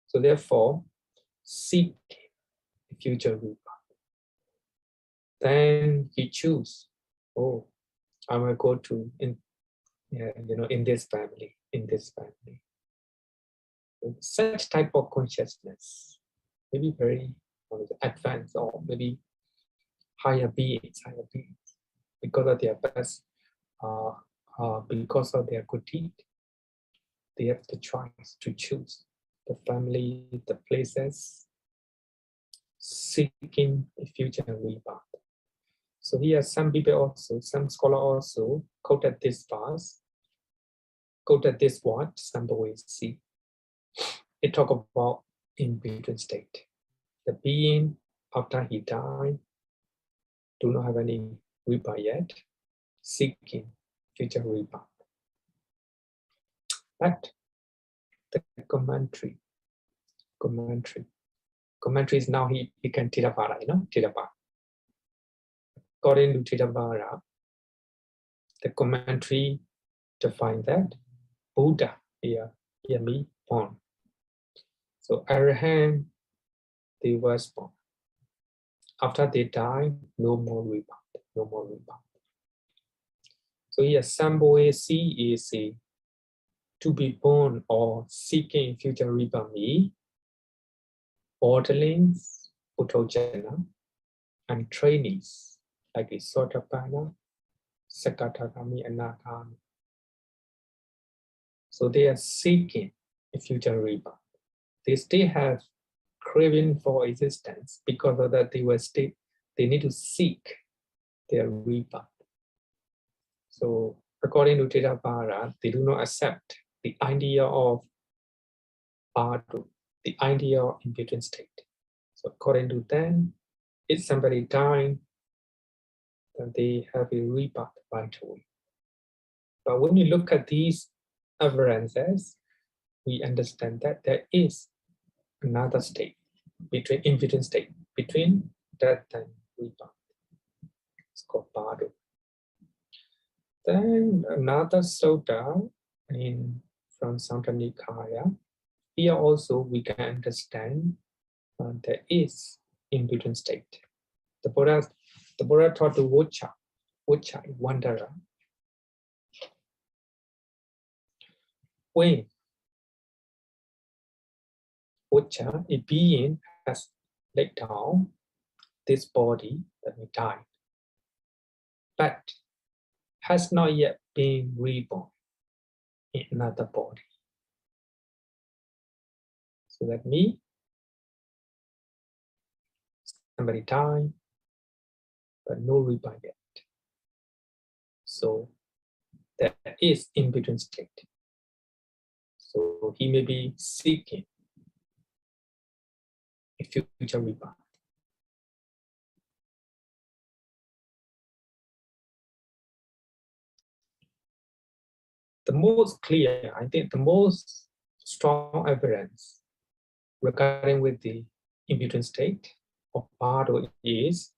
So therefore, seek a future rebirth. Then he choose, oh, I will go to in this family, So such type of consciousness, maybe very advanced or maybe higher beings, because of their best, because of their good deed, they have the choice to choose the family, the places, seeking a future rebirth. So here some people also, some scholars also quoted this verse, quoted this word, Sambhavesi. It talk about in between state. The being after he died do not have any rebirth yet, seeking future rebirth. But the commentary is now he became Theravada, Theravada. According to Theravada, the commentary defines that Buddha here me born. So Arahant, they was born. After they die, no more rebirth. So here Sambhavesi is to be born or seeking future rebirth me, orderlings, Puthojana, and trainees like the Sotapanna, Sakatagami, and Nagami. So they are seeking a future rebirth. They still have craving for existence because of that they need to seek their rebirth. So according to Theravada, they do not accept the idea of Badu, the idea of in-between state. So according to them, if somebody dying, then they have a rebirth right away. But when you look at these evidences, we understand that there is another state, in-between state, between death and rebirth. It's called Badu. Then another sutta from Sāmaṇera. Here also we can understand there is in-between state. The Buddha taught to Vocha, wanderer, when Vocha, a being, has laid down this body that we died, but has not yet been reborn in another body. So that means somebody died, but no rebirth yet. So there is in-between state. So he may be seeking a future rebirth. The most clear, I think the most strong evidence regarding with the in-between state of Bardo is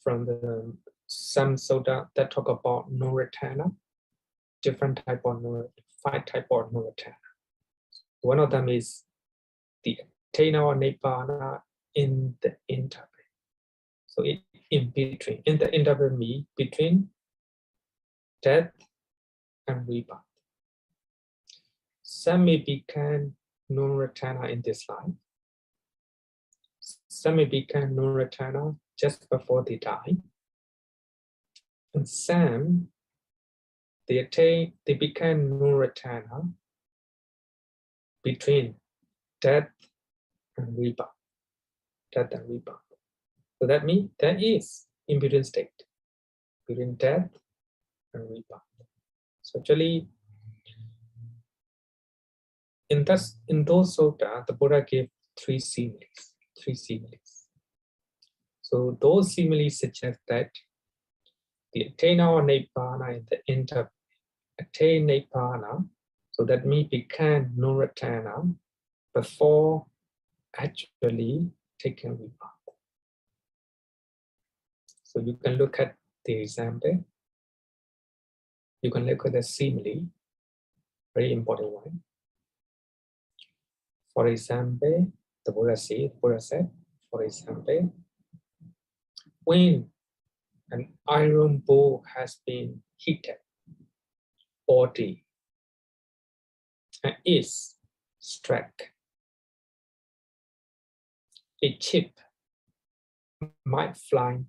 from some sutta that talk about no-returner, different type of five type of no-returner. One of them is the attainer or nibbana in the interval. So in between, in the interval means between death and rebirth. Some may become non-returner in this life. Some may become non-returner just before they die. And some, they become non-returner between death and rebirth. Death and rebirth. So that means there is in-between state between death and rebirth. So actually, in those sutta, the Buddha gave three similes. So those similes suggest that the attainer or nibbana in the interval, attain nibbana, so that means become non-returner before actually taking rebirth. So you can look at the example. You can look at the simile, very important one. For example, the Buddha said, for example, when an iron bowl has been heated all day and is struck, a chip might fly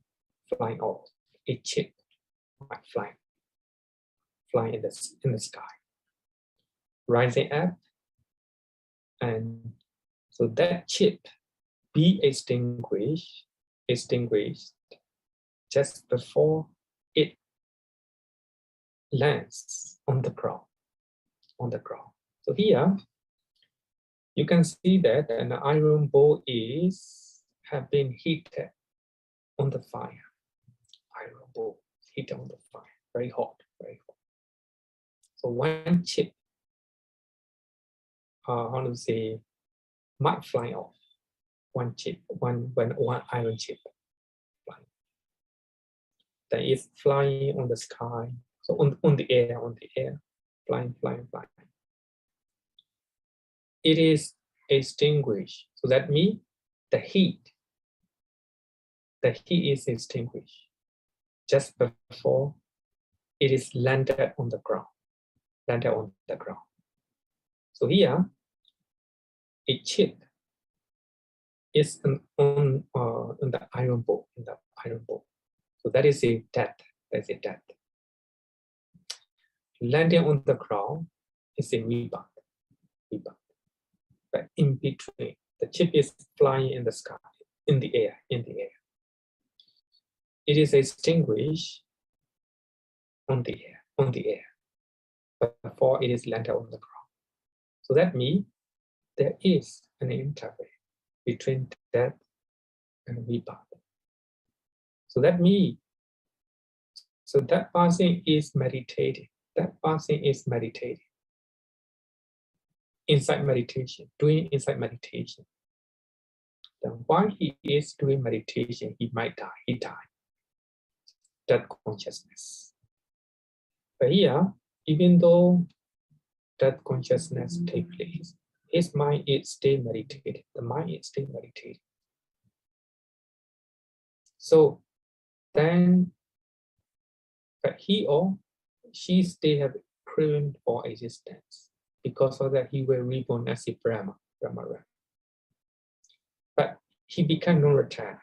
off. A chip might fly in the sky, rising up, and so that chip be extinguished just before it lands on the ground. So here you can see that an iron bowl have been heated on the fire. Iron bowl heated on the fire, very hot. So one chip, might fly off. One iron chip flying. That is flying on the sky, so on the air, flying. It is extinguished. So that means the heat is extinguished just before it is landed on the ground. So here, a chip is on the iron bowl. So that is a death. Landing on the ground is a rebirth. But in between, the chip is flying in the sky, in the air. It is extinguished on the air, before it is landed on the ground. So that means there is an interval between death and rebirth. So that means, so that person is meditating. Inside meditation, doing inside meditation. Then while he is doing meditation, he might die. He died. That consciousness. But here, even though that consciousness takes place, his mind is still meditating. The mind is still meditating. So then, but he or she still have craving for existence. Because of that, he will reborn as a Brahma. But he became no return.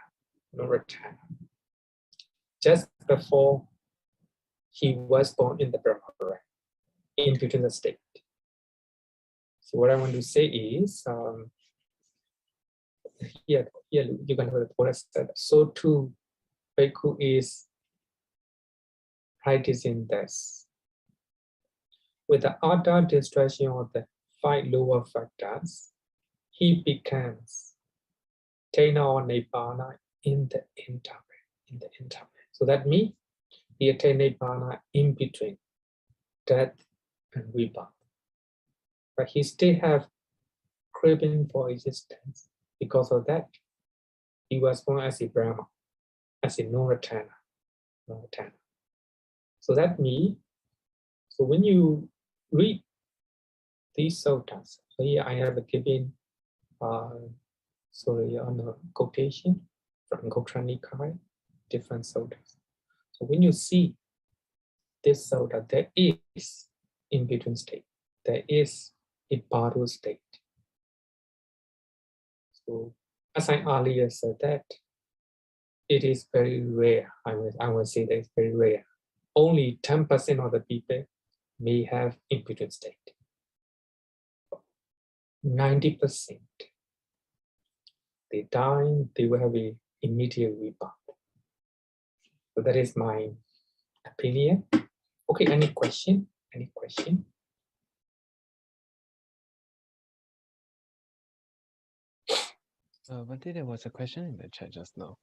Just before he was born in the Brahma, in between the state. So what I want to say is, here you can have the Buddha said, so too, Bhikkhu is practicing this. With the utter destruction of the 5 lower factors, he becomes Tena or Nibbana in the interval. So that means he attained Nibbana in between death and rebirth. But he still have craving for existence. Because of that, he was born as a Brahma, as a no-returner. So that means, so when you read these suttas, so here I have given on a quotation from Gotra Nikaya, different suttas. So when you see this sutta, there is in between state, there is a Bharu state. So as I earlier said that it is very rare. I will say that it's very rare. Only 10% of the people may have in between state. 90%, they die, they will have an immediate rebirth. So that is my opinion. Okay, any question? Any question? Bhante, there was a question in the chat just now.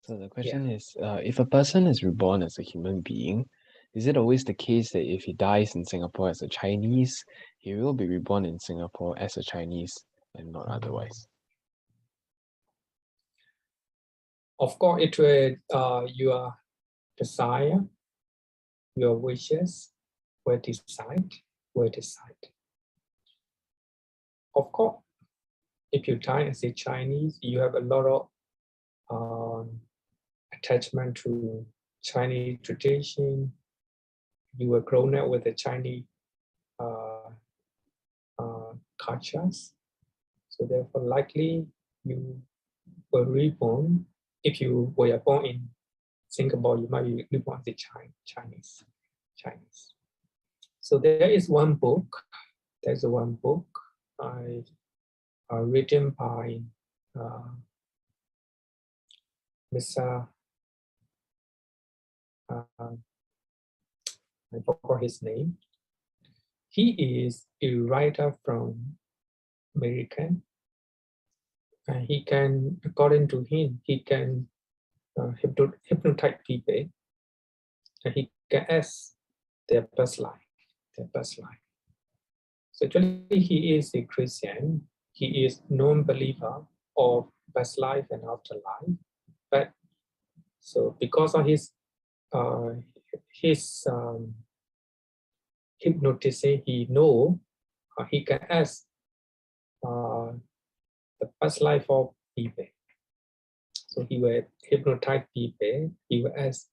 So the question is, if a person is reborn as a human being, is it always the case that if he dies in Singapore as a Chinese, he will be reborn in Singapore as a Chinese and not otherwise? Of course, it will, your desire, your wishes will decide. Of course, if you die as a Chinese, you have a lot of attachment to Chinese tradition. You were grown up with the Chinese cultures. So therefore, likely you were reborn. If you were born in Singapore, you might be reborn as a Chinese. So there is one book. There's one book written by Mr. I forgot his name. He is a writer from American, and he can, according to him, he can hypnotize people, and he can ask their past life. So actually, he is a Christian. He is non-believer of past life and afterlife. But so because of his hypnotism, he know he can ask the past life of people. So he will hypnotize people. He will ask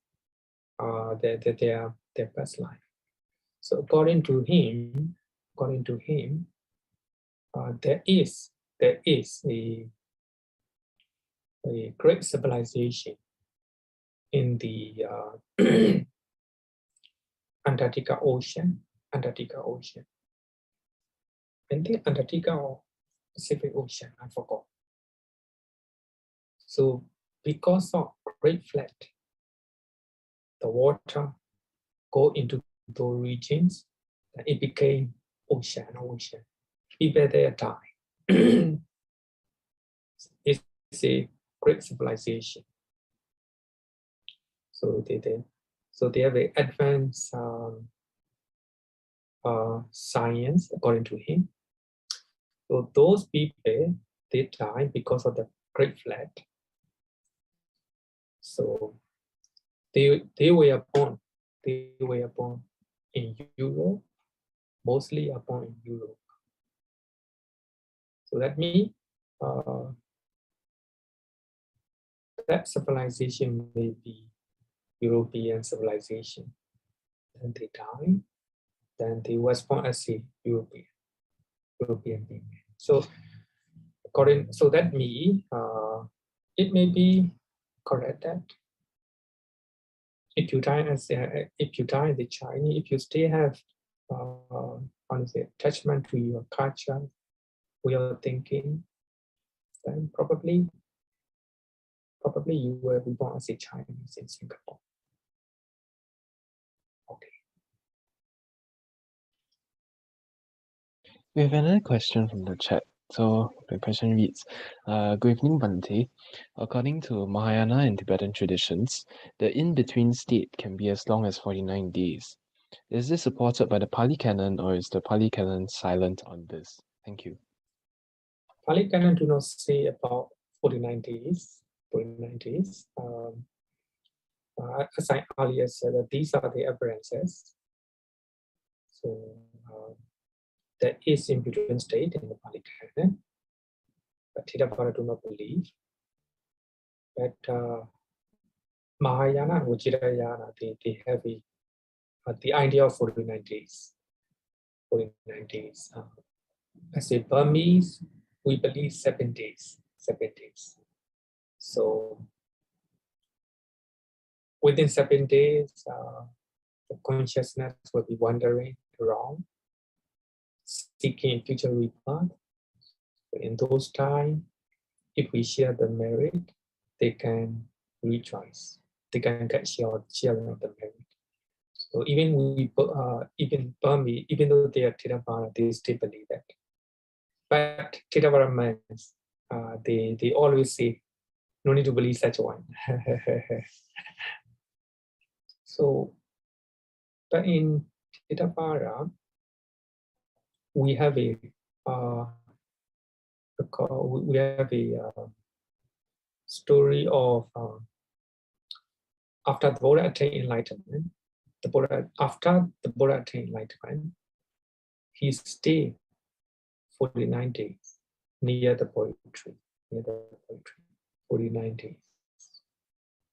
their past life. So according to him, there is a great civilization in the Antarctica Ocean. I think Antarctica or Pacific Ocean, I forgot. So because of Great Flood, the water go into those regions, and it became ocean. People there die. It's a great civilization. So they have an advanced science, according to him. So those people, they die because of the Great Flood. So they were born in Europe, mostly born in Europe. So that means that civilization may be European civilization. Then they die, then they was born as a European being. So so that means it may be correct that if you die as the Chinese, if you still have attachment to your culture, way of thinking, then probably you will be born as a Chinese in Singapore. Okay. We have another question from the chat. So the question reads, good evening, Bhante. According to Mahayana and Tibetan traditions, the in-between state can be as long as 49 days. Is this supported by the Pali Canon, or is the Pali Canon silent on this? Thank you. Pali Canon do not say about 49 days. 49 days. As I earlier said, that these are the evidences. So there is in-between state in the Pali Canon, but Theravada do not believe. But Mahayana and Vajrayana, they have the idea of 49 days. 49 days. As a Burmese, we believe 7 days. 7 days. So within 7 days, the consciousness will be wandering around, seeking future rebirth. In those times, if we share the merit, they can rejoice. They can get sharing of the merit. So even Burmese, even though they are Theravada, they still believe that. But Theravada means they always say, no need to believe such one. So, but in Theravada, we have a story of after the Buddha attained enlightenment. After the Buddha attained enlightenment, he stayed 49 days near the poetry. 49 days.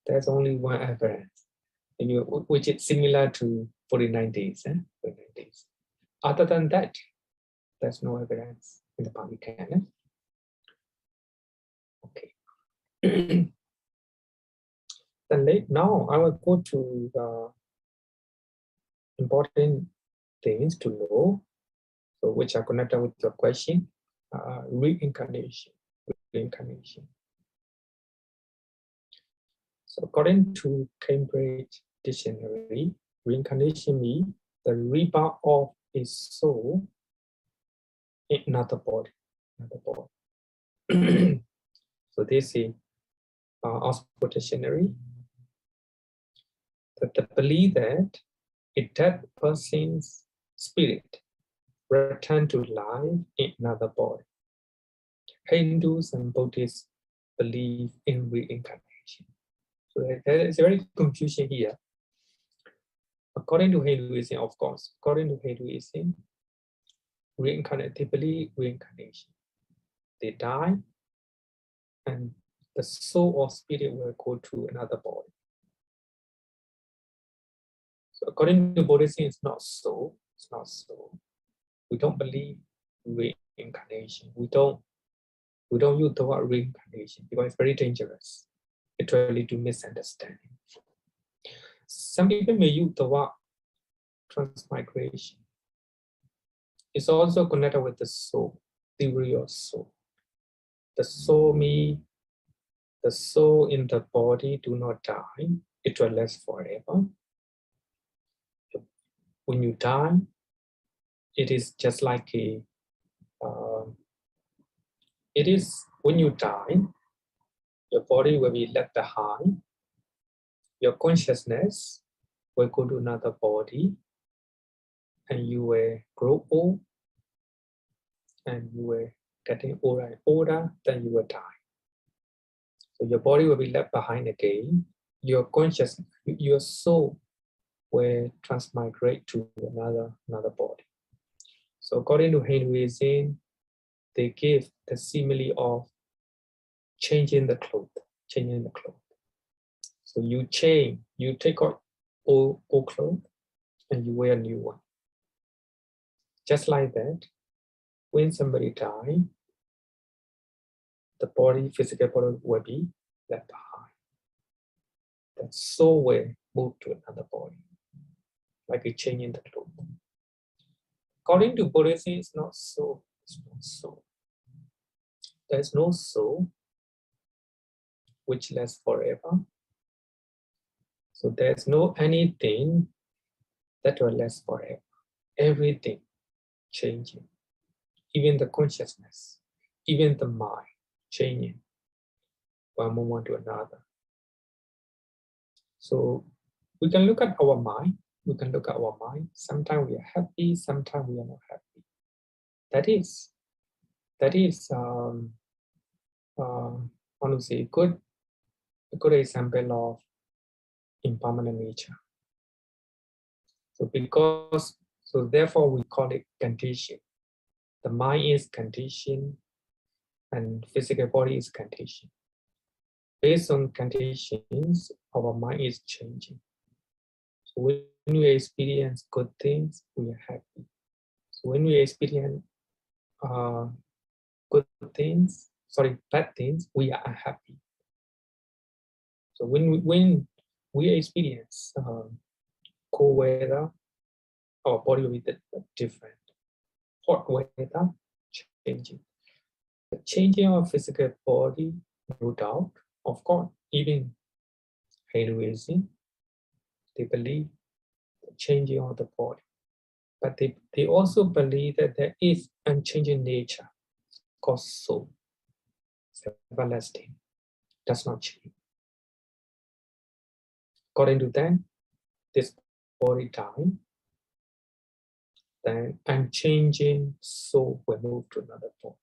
There's only one evidence, which is similar to 49 days. 49 days. Other than that, there's no evidence in the Pali Canon. Okay. Then now I will go to important things to know, so which are connected with your question. Reincarnation. So according to Cambridge Dictionary, reincarnation means the rebirth of a soul in another body. So this is Oxford Dictionary. That the belief that a dead person's spirit return to life in another body. Hindus and Buddhists believe in reincarnation. So there is very confusion here. According to Hinduism, of course, they believe reincarnation. They die, and the soul or spirit will go to another body. So according to Buddhism, it's not so. It's not so. We don't believe reincarnation. We don't use the word reincarnation because it's very dangerous. It really do misunderstanding. Some people may use the word transmigration. It's also connected with the soul, theory of soul. The soul means the soul in the body do not die. It will last forever. When you die, it is just like when you die, your body will be left behind. Your consciousness will go to another body, and you will grow old, and you will getting older and older, then you will die. So your body will be left behind again. Your consciousness, your soul will transmigrate to another body. So according to Hinduism, they give the simile of changing the clothes. So you change, you take out old clothes and you wear a new one. Just like that, when somebody dies, the body, physical body will be left behind. That soul will move to another body, like a change in the clothes. According to Buddhism, it's not so. It's not so. There's no soul which lasts forever. So there's no anything that will last forever. Everything changing. Even the consciousness, even the mind changing one moment to another. So we can look at our mind. We can look at our mind. Sometimes we are happy, sometimes we are not happy. That is I want to say a good example of impermanent nature. So therefore we call it condition. The mind is condition and physical body is condition. Based on conditions, our mind is changing. So when we experience good things, we are happy. So when we experience bad things, we are unhappy. So when we experience cold weather, our body will be different. Hot weather, changing. The changing of physical body, no doubt. Of course, even Hinduism, they believe the changing of the body. But they also believe that there is unchanging nature called soul. It's everlasting, does not change. According to them, this body time, then unchanging soul will move to another form.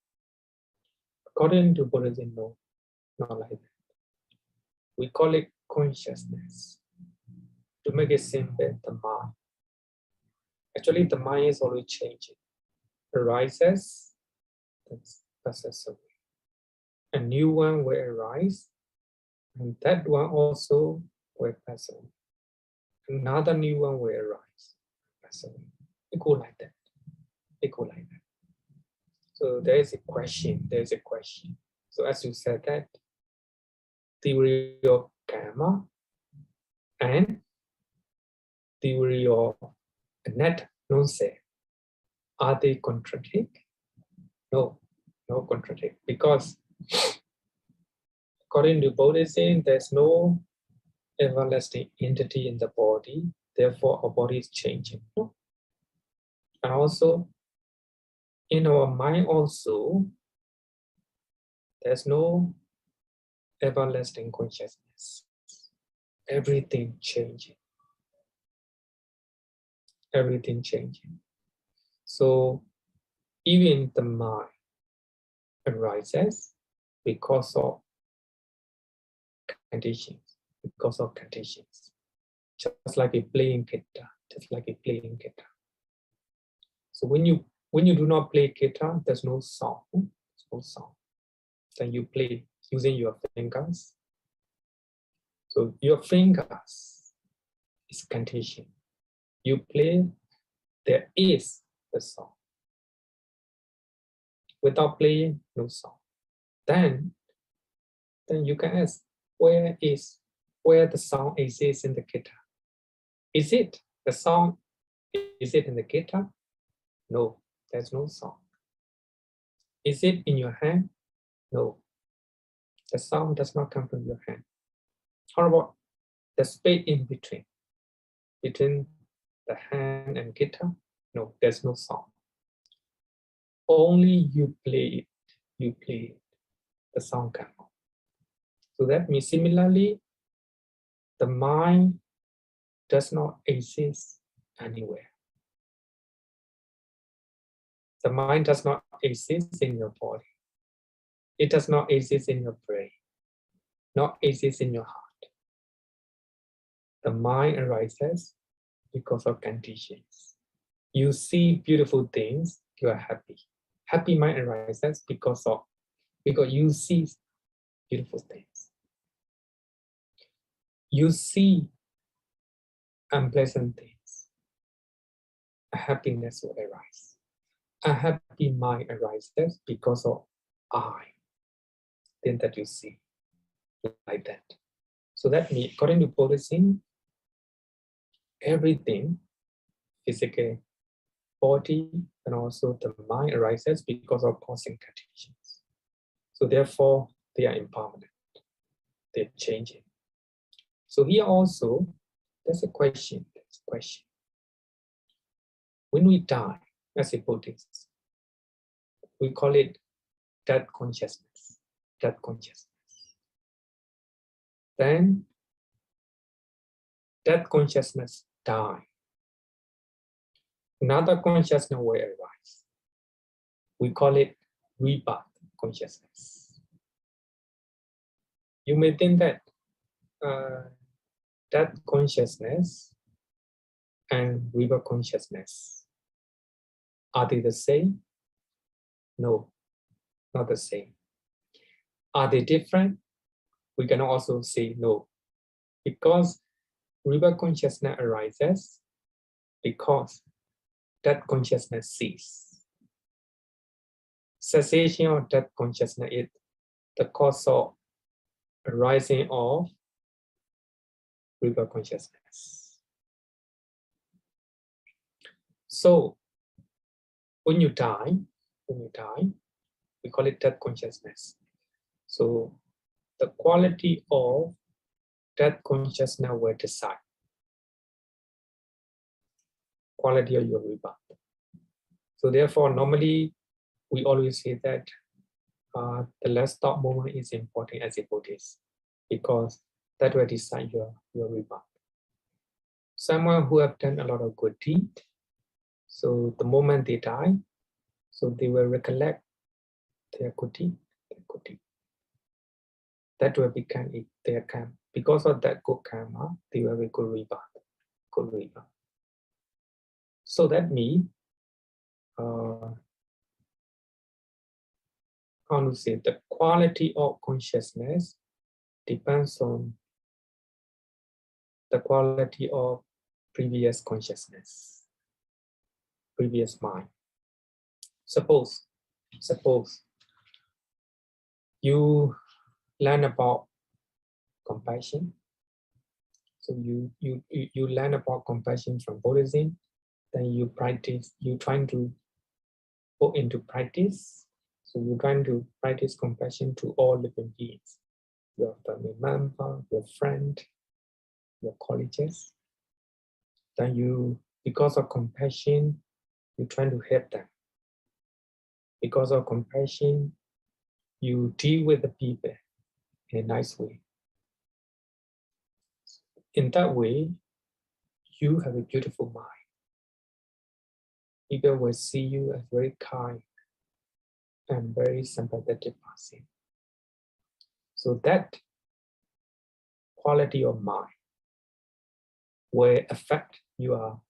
According to Buddhism, no, not like that. We call it consciousness. To make it simple, the mind. Actually, the mind is always changing. Arises, that's passes away. A new one will arise, and that one also will pass away. Another new one will arise, pass away. It go like that. It go like that. So there is a question. There is a question. So as you said that, theory of Kamma and theory of net non-self, are they contradict? No, no contradict, because according to Buddhism, there's no everlasting entity in the body, therefore our body is changing. No? And also, in our mind also, there's no everlasting consciousness. Everything changing. Everything changing. So even the mind arises because of conditions. Because of conditions. Just like a playing guitar. Just like a playing guitar. So when you do not play guitar, there's no sound. There's no sound. Then you play using your fingers. So your fingers is condition. You play, there is the sound. Without playing, no sound. Then you can ask, where the sound exists in the guitar? Is it the sound? Is it in the guitar? No, there's no sound. Is it in your hand? No, the sound does not come from your hand. How about the space in between the hand and guitar? No, there's no sound. Only you play it, the sound comes out. So that means similarly, the mind does not exist anywhere. The mind does not exist in your body. It does not exist in your brain, not exist in your heart. The mind arises because of conditions. You see beautiful things, you are happy. Happy mind arises because you see beautiful things. you see unpleasant things, a happiness will arise. A happy mind arises because of I, then that you see like that. So that means, according to Buddhism, everything, physical body and also the mind arises because of causing conditions. So therefore, they are impermanent. They're changing. So here also, there's a question. When we die as a Buddhist, we call it death consciousness. Death consciousness. Then death consciousness die. Another consciousness will arise. We call it rebirth consciousness. You may think that death consciousness and rebirth consciousness, are they the same? No, not the same. Are they different? We can also say no, because rebirth consciousness arises because that consciousness ceases. Cessation of that consciousness is the cause of arising of rebirth consciousness. So when you die, we call it death consciousness. So the quality of death consciousness will decide quality of your rebirth. So therefore, normally we always say that the last thought moment is important as a Buddhist, because that will decide your rebirth. Someone who have done a lot of good deed, so the moment they die, so they will recollect their good deed, That will become their karma. Because of that good karma, they will have a good rebirth. So that means, how to say, the quality of consciousness depends on the quality of previous consciousness, previous mind. Suppose you learn about compassion. So you learn about compassion from Buddhism, then you practice, you trying to put into practice. So you're trying to practice compassion to all living beings, your family member, your friend, your colleagues. Then you, because of compassion, you're trying to help them. Because of compassion, you deal with the people in a nice way. In that way, you have a beautiful mind. People will see you as very kind and very sympathetic person. So that quality of mind will affect your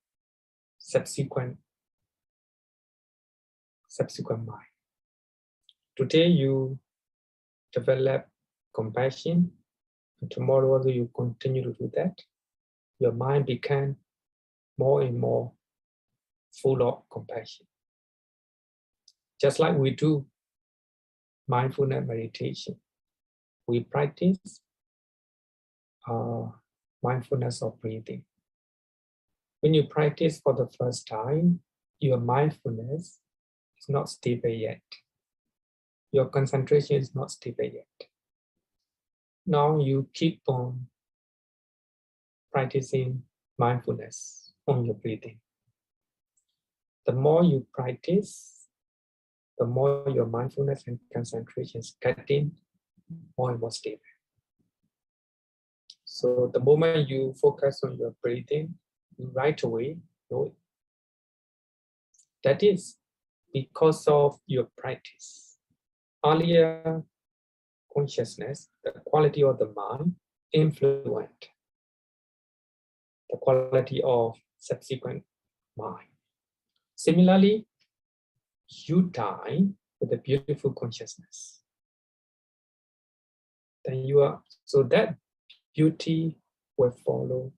subsequent mind. Today you develop compassion, and tomorrow also you continue to do that. Your mind became more and more full of compassion. Just like we do mindfulness meditation, we practice mindfulness of breathing. When you practice for the first time, your mindfulness is not stable yet. Your concentration is not stable yet. Now you keep on practicing mindfulness on your breathing. The more you practice, the more your mindfulness and concentration is getting more and more stable. So the moment you focus on your breathing, you right away know it. That is because of your practice. Earlier consciousness, the quality of the mind, influenced the quality of subsequent mind. Similarly, you die with a beautiful consciousness. Then you are, so that beauty will follow,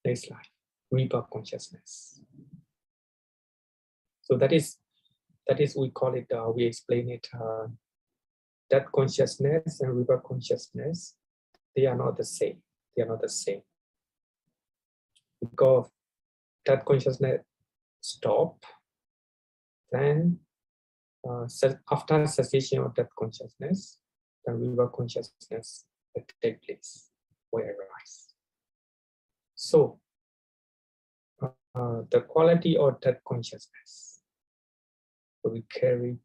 next life, rebirth consciousness. So that is we call it, we explain it, that consciousness and rebirth consciousness, they are not the same. They are not the same. Because that consciousness stop, then after cessation of that consciousness, the rebirth consciousness will take place, will arise. So the quality of that consciousness will be carry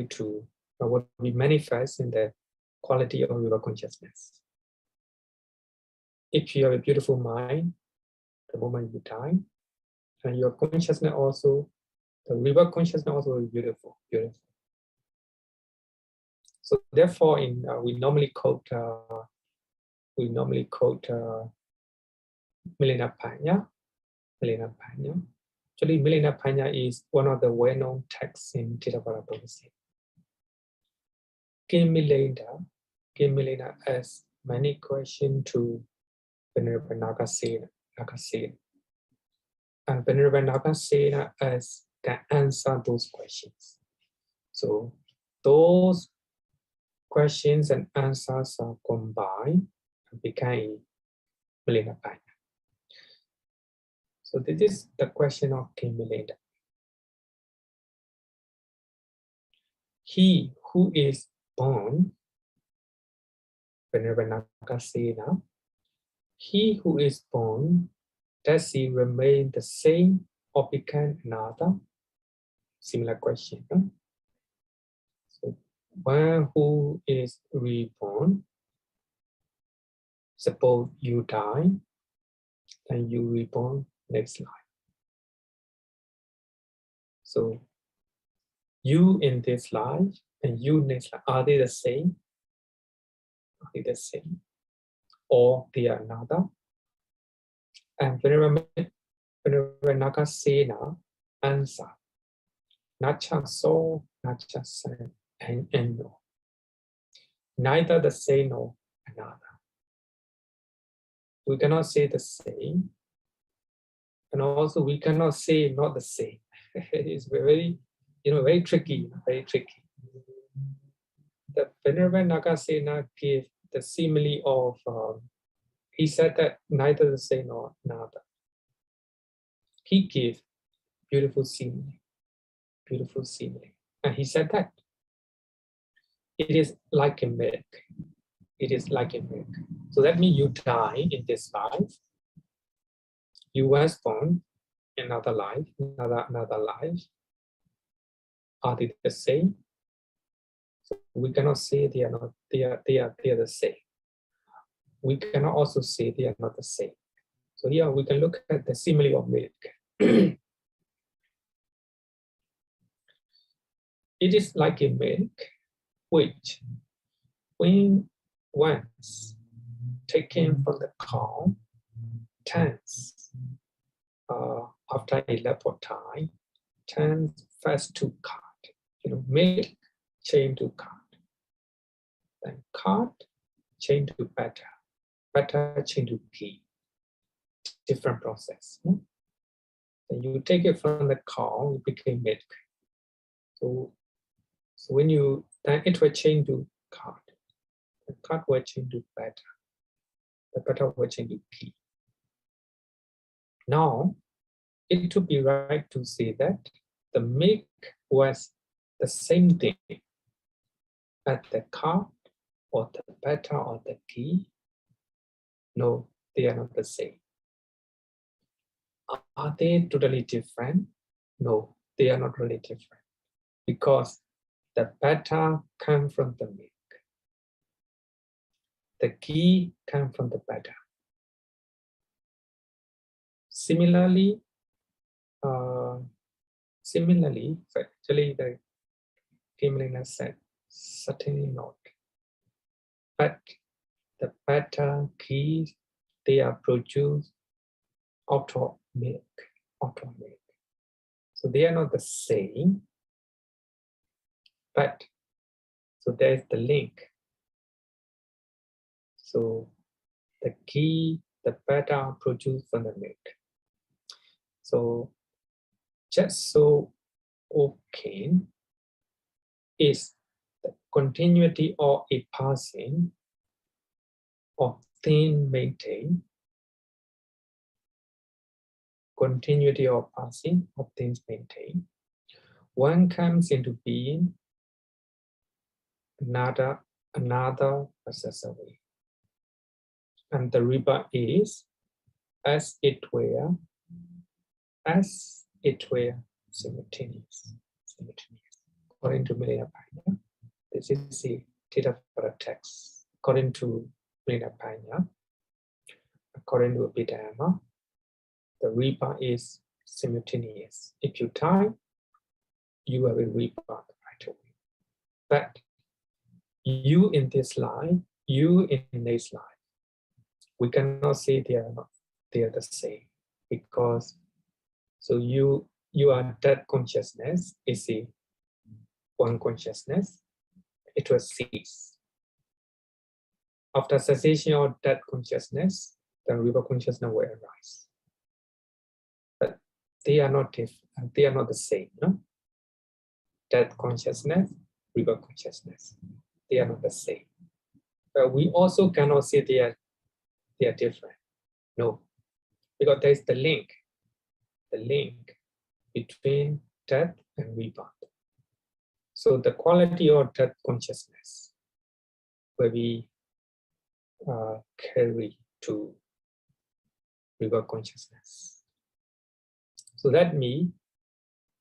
to what we manifest in the quality of rebirth consciousness. If you have a beautiful mind, the moment you die, and your consciousness also, the rebirth consciousness also is beautiful, beautiful. So therefore, we normally quote Milinapanya. Actually, Milinapanya is one of the well-known texts in Theravada Buddhism. Milena asks many questions to Venerable Nagasena. And Venerable Nagasena can answer those questions. So those questions and answers are combined and became Milinapanya. So this is the question of King Milena. He who is born, Venerable Nagasena, he who is born, does he remain the same or become another? Similar question. Huh? So one who is reborn, suppose you die, and you reborn next life. So you in this life and you next life, are they the same? Are they the same? Or they are another? And Venerable Nagasena answer, Nacha so, Nacha san, and no. Neither the same nor another. We cannot say the same, and also we cannot say not the same. It's very, very tricky, very tricky. The Venerable Nagasena gave the simile of, he said that neither the same nor another. He gave beautiful simile, and he said that it is like a milk. It is like a milk. So that means you die in this life. You was born in another life, another life. Are they the same? So we cannot say they are not. They are the same. We cannot also say they are not the same. So here we can look at the simile of milk. It is like a milk, which, when once taken from the cow, turns after a lapse of time, turns first to curd. Milk change to curd, then curd change to butter, butter change to ghee. Different process. Then you take it from the cow, it became milk. So when then it will change to curd. The curd will change to butter. The butter will change to ghee. Now, it would be right to say that the milk was the same thing as the curd or the butter or the ghee. No, they are not the same. Are they totally different? No, they are not really different, because the butter comes from the milk. The ghee comes from the butter. Similarly, actually the Kamma said, certainly not. But the butter, ghee, they are produced out of milk, So they are not the same, but so there's the link. So the ghee, the butter produced from the milk. So just so okay is the continuity or a passing of thing maintained, continuity or passing of things maintained. One comes into being, another passes away. And the rebirth is as it were simultaneous. According to Myinmu, this is the data for a text. According to Myinmu, according to Dhamma, the rebirth is simultaneous. If you die, you will rebirth right away. But you in this life, you in this life, we cannot say they are the same, because so you are that consciousness is a one consciousness, it will cease. After cessation of that consciousness, the rebirth consciousness will arise. But they are not different, they are not the same, no? That consciousness, rebirth consciousness, they are not the same. But we also cannot say they are different. No, because there is the link between death and rebirth. So the quality of that consciousness will be carried to rebirth consciousness. So that means,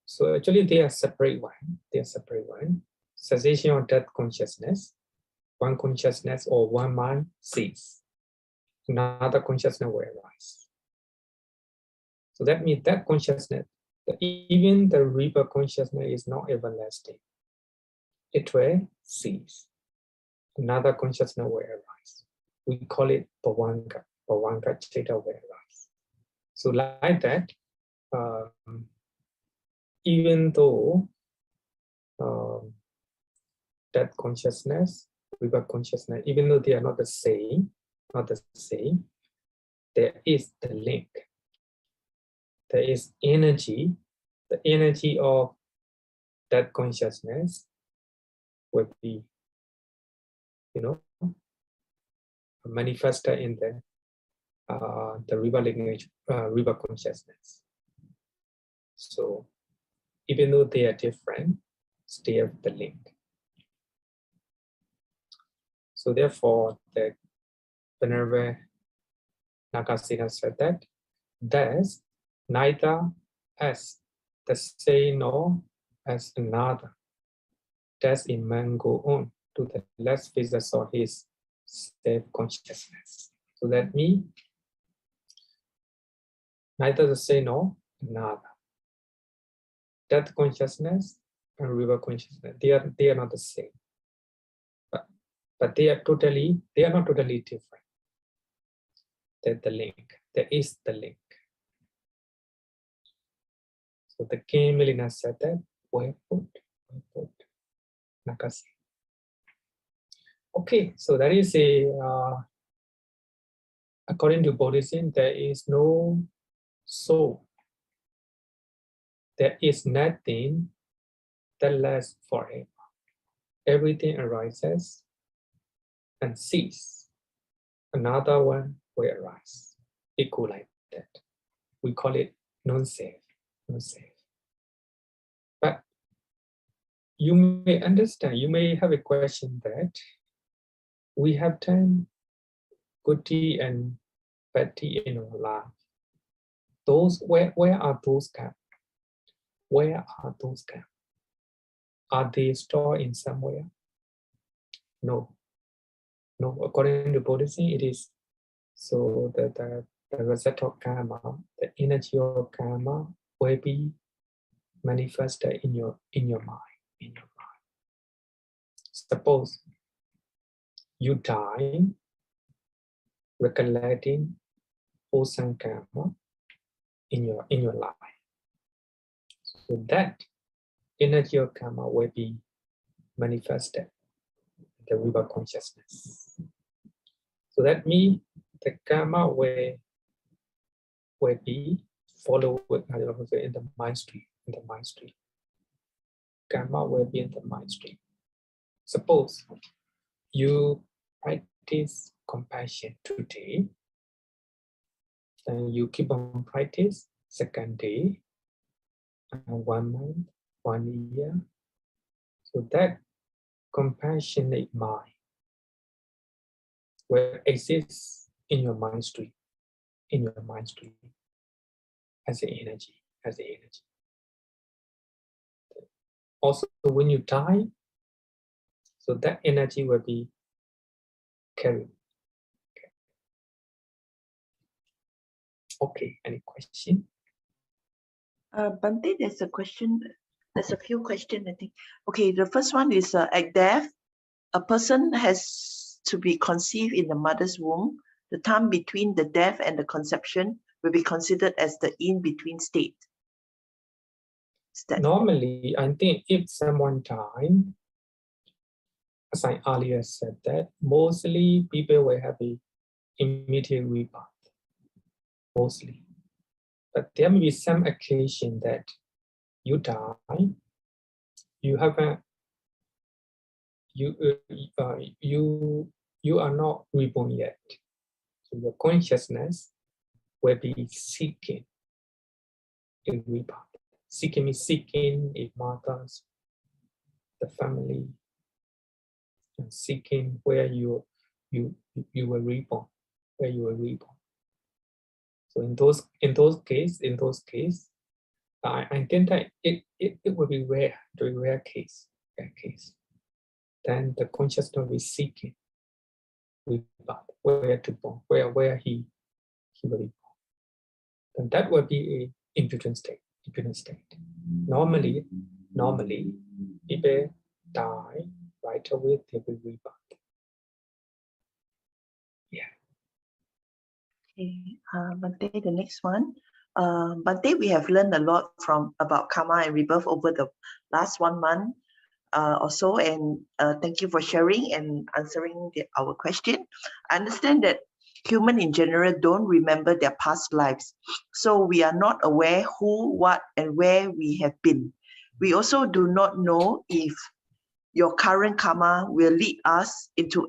so actually they are separate one. They are separate one. Cessation of that consciousness, one consciousness or one mind cease. Another consciousness will arise. So that means that consciousness, even the rebirth consciousness is not everlasting. It will cease. Another consciousness will arise. We call it Bhavanga. Bhavanga Cheta will arise. So like that, even though that consciousness, rebirth consciousness, even though they are not the same, there is the link. There is energy, the energy of that consciousness will be, manifested in the rebirth consciousness. So even though they are different, still have the link. So therefore, the Venerable Nagasena said that there's neither as the same nor as another. Does a man go on to the last phases of his self-consciousness? So that means neither the same nor another. Death consciousness and rebirth consciousness, they are not the same. But they are not totally different. There's the link. There is the link. So the King Milena said that, well put, Nakasi. Okay, so that is according to Buddhism, there is no soul. There is nothing that lasts forever. Everything arises and ceases. Another one will arise. Equal like that. We call it non-self. But you may understand, you may have a question that we have done good deed and bad deed in our life. Those where are those kept? Where are those kept? Are they stored in somewhere? No. According to Buddhism, it is so that the result of karma, the energy of karma will be manifested in your mind. Suppose you die recollecting wholesome karma in your life. So that energy of karma will be manifested in the rebirth consciousness. So that means the karma will be followed in the mind stream. Karma will be in the mind stream. Suppose you practice compassion today, then you keep on practice second day, 1 month, 1 year. So that compassionate mind will exist in your mind stream, as an energy, Also, when you die, so that energy will be carried. Okay, any question? Bhante, there's a question. There's a few questions, I think. Okay, the first one is at death, a person has to be conceived in the mother's womb. The time between the death and the conception will be considered as the in-between state. Normally, I think if someone died, as I earlier said, that mostly people will have an immediate rebirth. Mostly. But there may be some occasion that you die, you have you are not reborn yet. So your consciousness will be seeking a rebirth. Seeking means seeking a mother's, the family, and seeking where you were reborn, So in those cases, I think that it will be rare, rare case. Then the consciousness will be seeking rebirth, where to born, where he will be born. Then that will be a impudent state. Normally, people die right away, they will rebirth. Yeah. Okay, Bhante, the next one. Bhante, we have learned a lot about karma and rebirth over the last 1 month or so, and thank you for sharing and answering our question. I understand that humans in general don't remember their past lives, so we are not aware who, what, and where we have been. We also do not know if your current karma will lead us into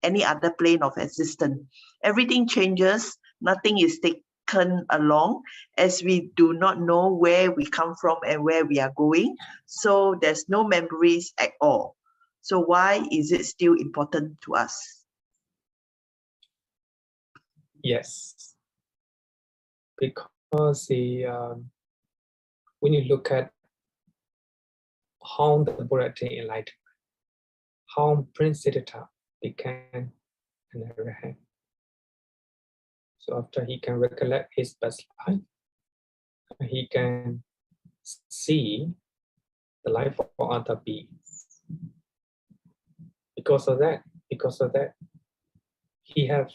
any other plane of existence. Everything changes, nothing is taken along, as we do not know where we come from and where we are going. So there's no memories at all. So why is it still important to us? Yes, because when you look at how the Buddha attained enlightenment, how Prince Siddhartha became an arahant. So after he can recollect his past life, he can see the life of other beings. Because of that, he have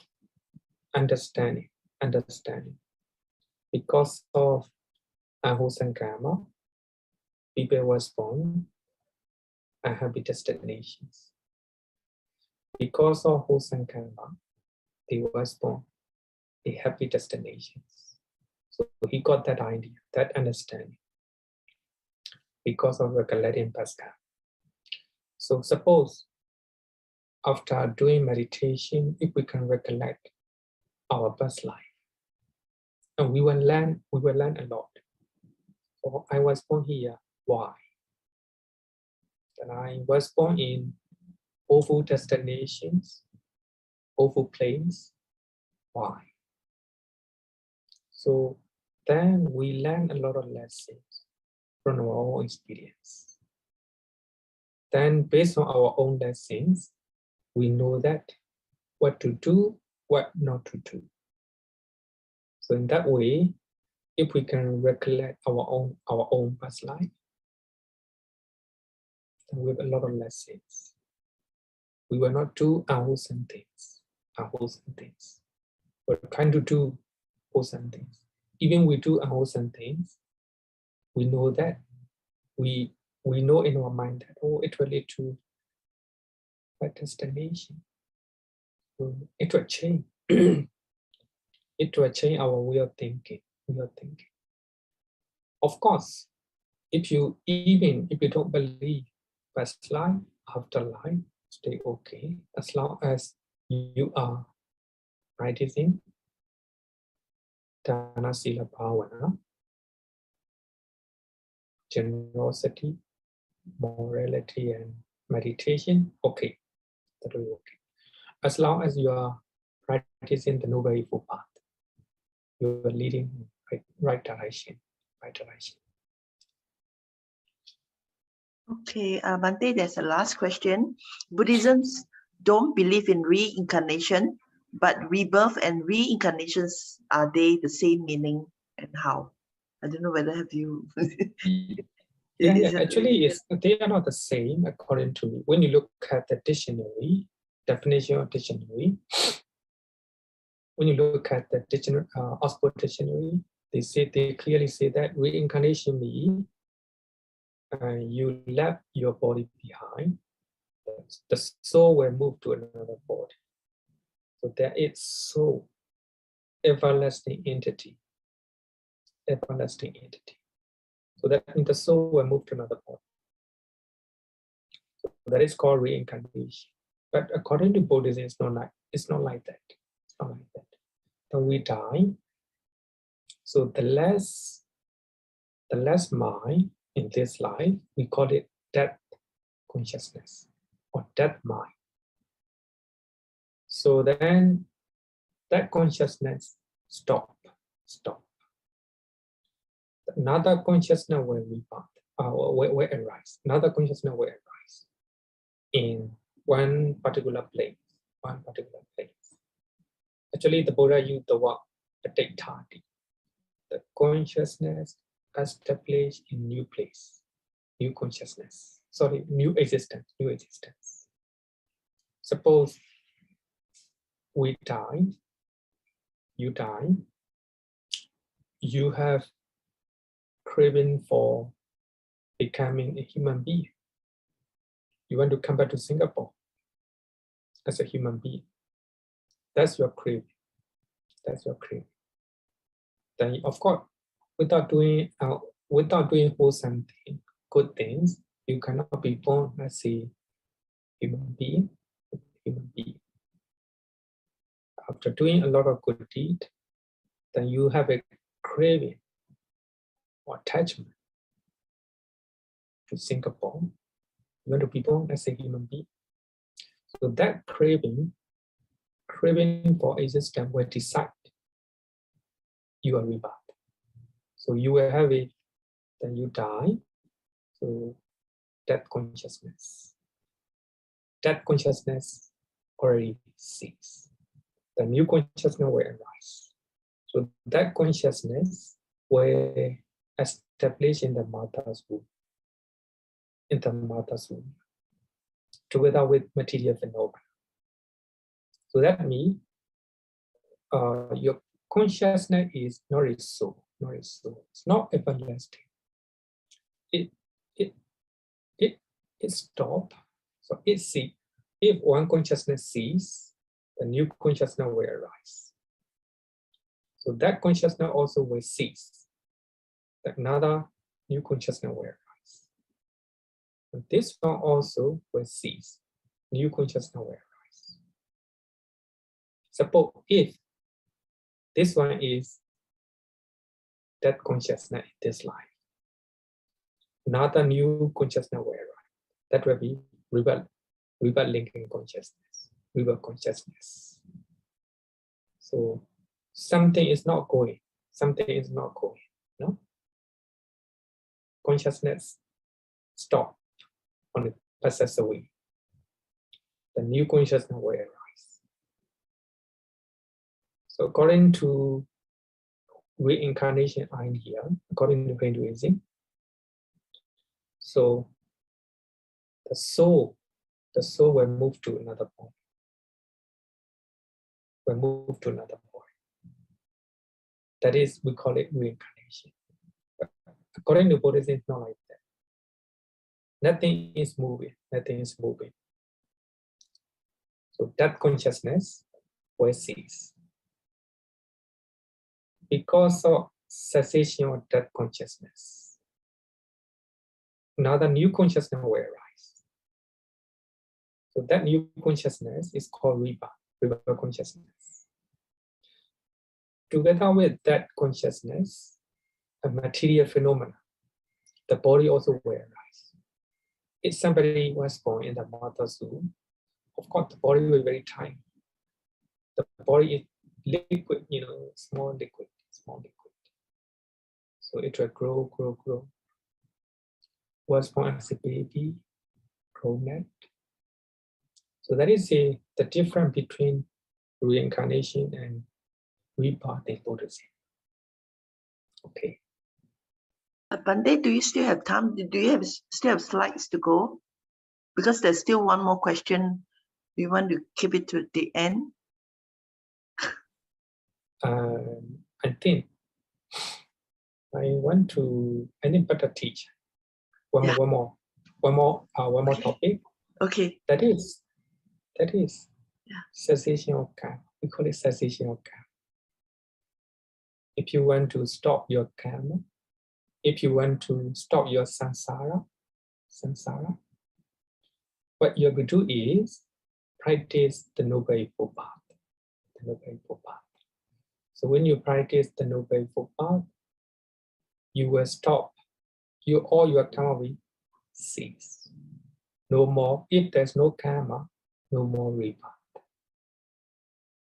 understanding. Because of Ahimsa Karma, people was born and happy destinations. Because of Ahimsa Karma, they was born a happy destinations. So he got that idea, that understanding, because of recollecting past karma. So suppose after doing meditation, if we can recollect our past life, and we will learn a lot. So I was born here, why? Then I was born in awful destinations, awful planes, why? So then we learn a lot of lessons from our own experience. Then based on our own lessons, we know that what to do, what not to do. So in that way, if we can recollect our own past life, then we have a lot of lessons. We will not do unwholesome things. We're trying to do wholesome things. Even we do unwholesome things, we know that we know in our mind that it will lead to a destination. So it will change. it will change our way of thinking. Of course, if you don't believe past life, afterlife, stay okay as long as you are practicing Dana Sila Bhavana, generosity, morality, and meditation. Okay, that will be okay. As long as you are practicing the Noble Eightfold Path, you are leading right direction. Okay, Bhante, there's a last question. Buddhisms don't believe in reincarnation, but rebirth and reincarnations, are they the same meaning and how? I don't know whether have you. Actually, they are not the same according to me. When you look at the dictionary, definition of dictionary, when you look at the dictionary, Oxford dictionary, they clearly say that reincarnation means you left your body behind. The soul will move to another body. So there is soul, everlasting entity. So that means the soul will move to another body. So that is called reincarnation. But according to Buddhism, it's not like that. When we die, so the less mind in this life, we call it death consciousness or death mind. So then that consciousness stop. Another consciousness will arise. Another consciousness will arise in one particular place. Actually, the Buddha used the word adhitthati. The consciousness established in new place, new consciousness. Sorry, new existence. Suppose we die, you die, you have craving for becoming a human being. You want to come back to Singapore as a human being. That's your craving. Then, of course, without doing wholesome good things, you cannot be born as a human being. After doing a lot of good deed, then you have a craving or attachment to Singapore. You want to be born as a human being. So that craving for existence will decide your rebirth. So you will have it, then you die. So that consciousness already ceases. The new consciousness will arise. So that consciousness will establish in the mother's womb. Together with material phenomena. So that means your consciousness is not a soul. It's not everlasting. It stops. So it ceases. If one consciousness ceases, the new consciousness will arise. So that consciousness also will cease. Another new consciousness will arise. And this one also will cease. New consciousness will arise. Suppose if this one is that consciousness in this life, another new consciousness will arise. That will be rebirth linking consciousness. So something is not going. No? Consciousness stop on it passes away. The new consciousness will arise. So according to reincarnation idea, according to Hinduism, so the soul will move to another body. That is, we call it reincarnation. But according to Buddhism, it's not like that. Nothing is moving. So that consciousness will cease. because of cessation of that consciousness, another new consciousness will arise. So that new consciousness is called rebirth consciousness. Together with that consciousness, a material phenomena, the body also will arise. If somebody was born in the mother's womb, of course the body will be very tiny. The body is liquid, small liquid. So it will grow. Was born as a baby, grow net. So that is the difference between reincarnation and rebirth in Buddhism. Okay. Bhante, do you still have time? Do you still have slides to go? Because there's still one more question. Do you want to keep it to the end? I think I need better teach. One more topic. Okay. That is Yeah. cessation of karma. We call it cessation of karma. If you want to stop your karma, if you want to stop your samsara, what you have to do is practice the Noble Eightfold Path. So when you practice the Noble Eightfold Path, you will stop. All your karma will cease. No more. If there's no karma, no more rebirth.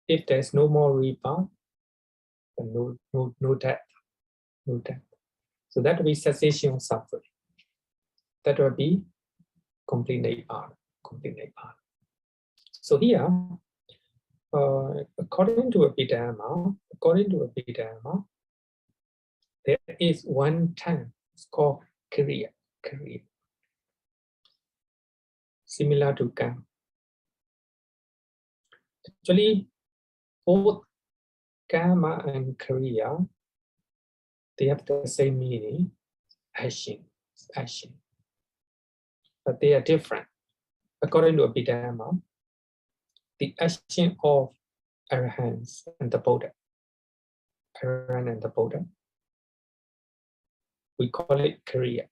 If there's no more rebirth, then no death. So that will be cessation of suffering. That will be complete nibbana. So here, according to Abhidhamma, there is one term. It's called Kriya. Similar to karma. Actually, both karma and kriya, they have the same meaning, action. But they are different. According to Abhidhamma, the action of Arahants and the Buddha, we call it kriya.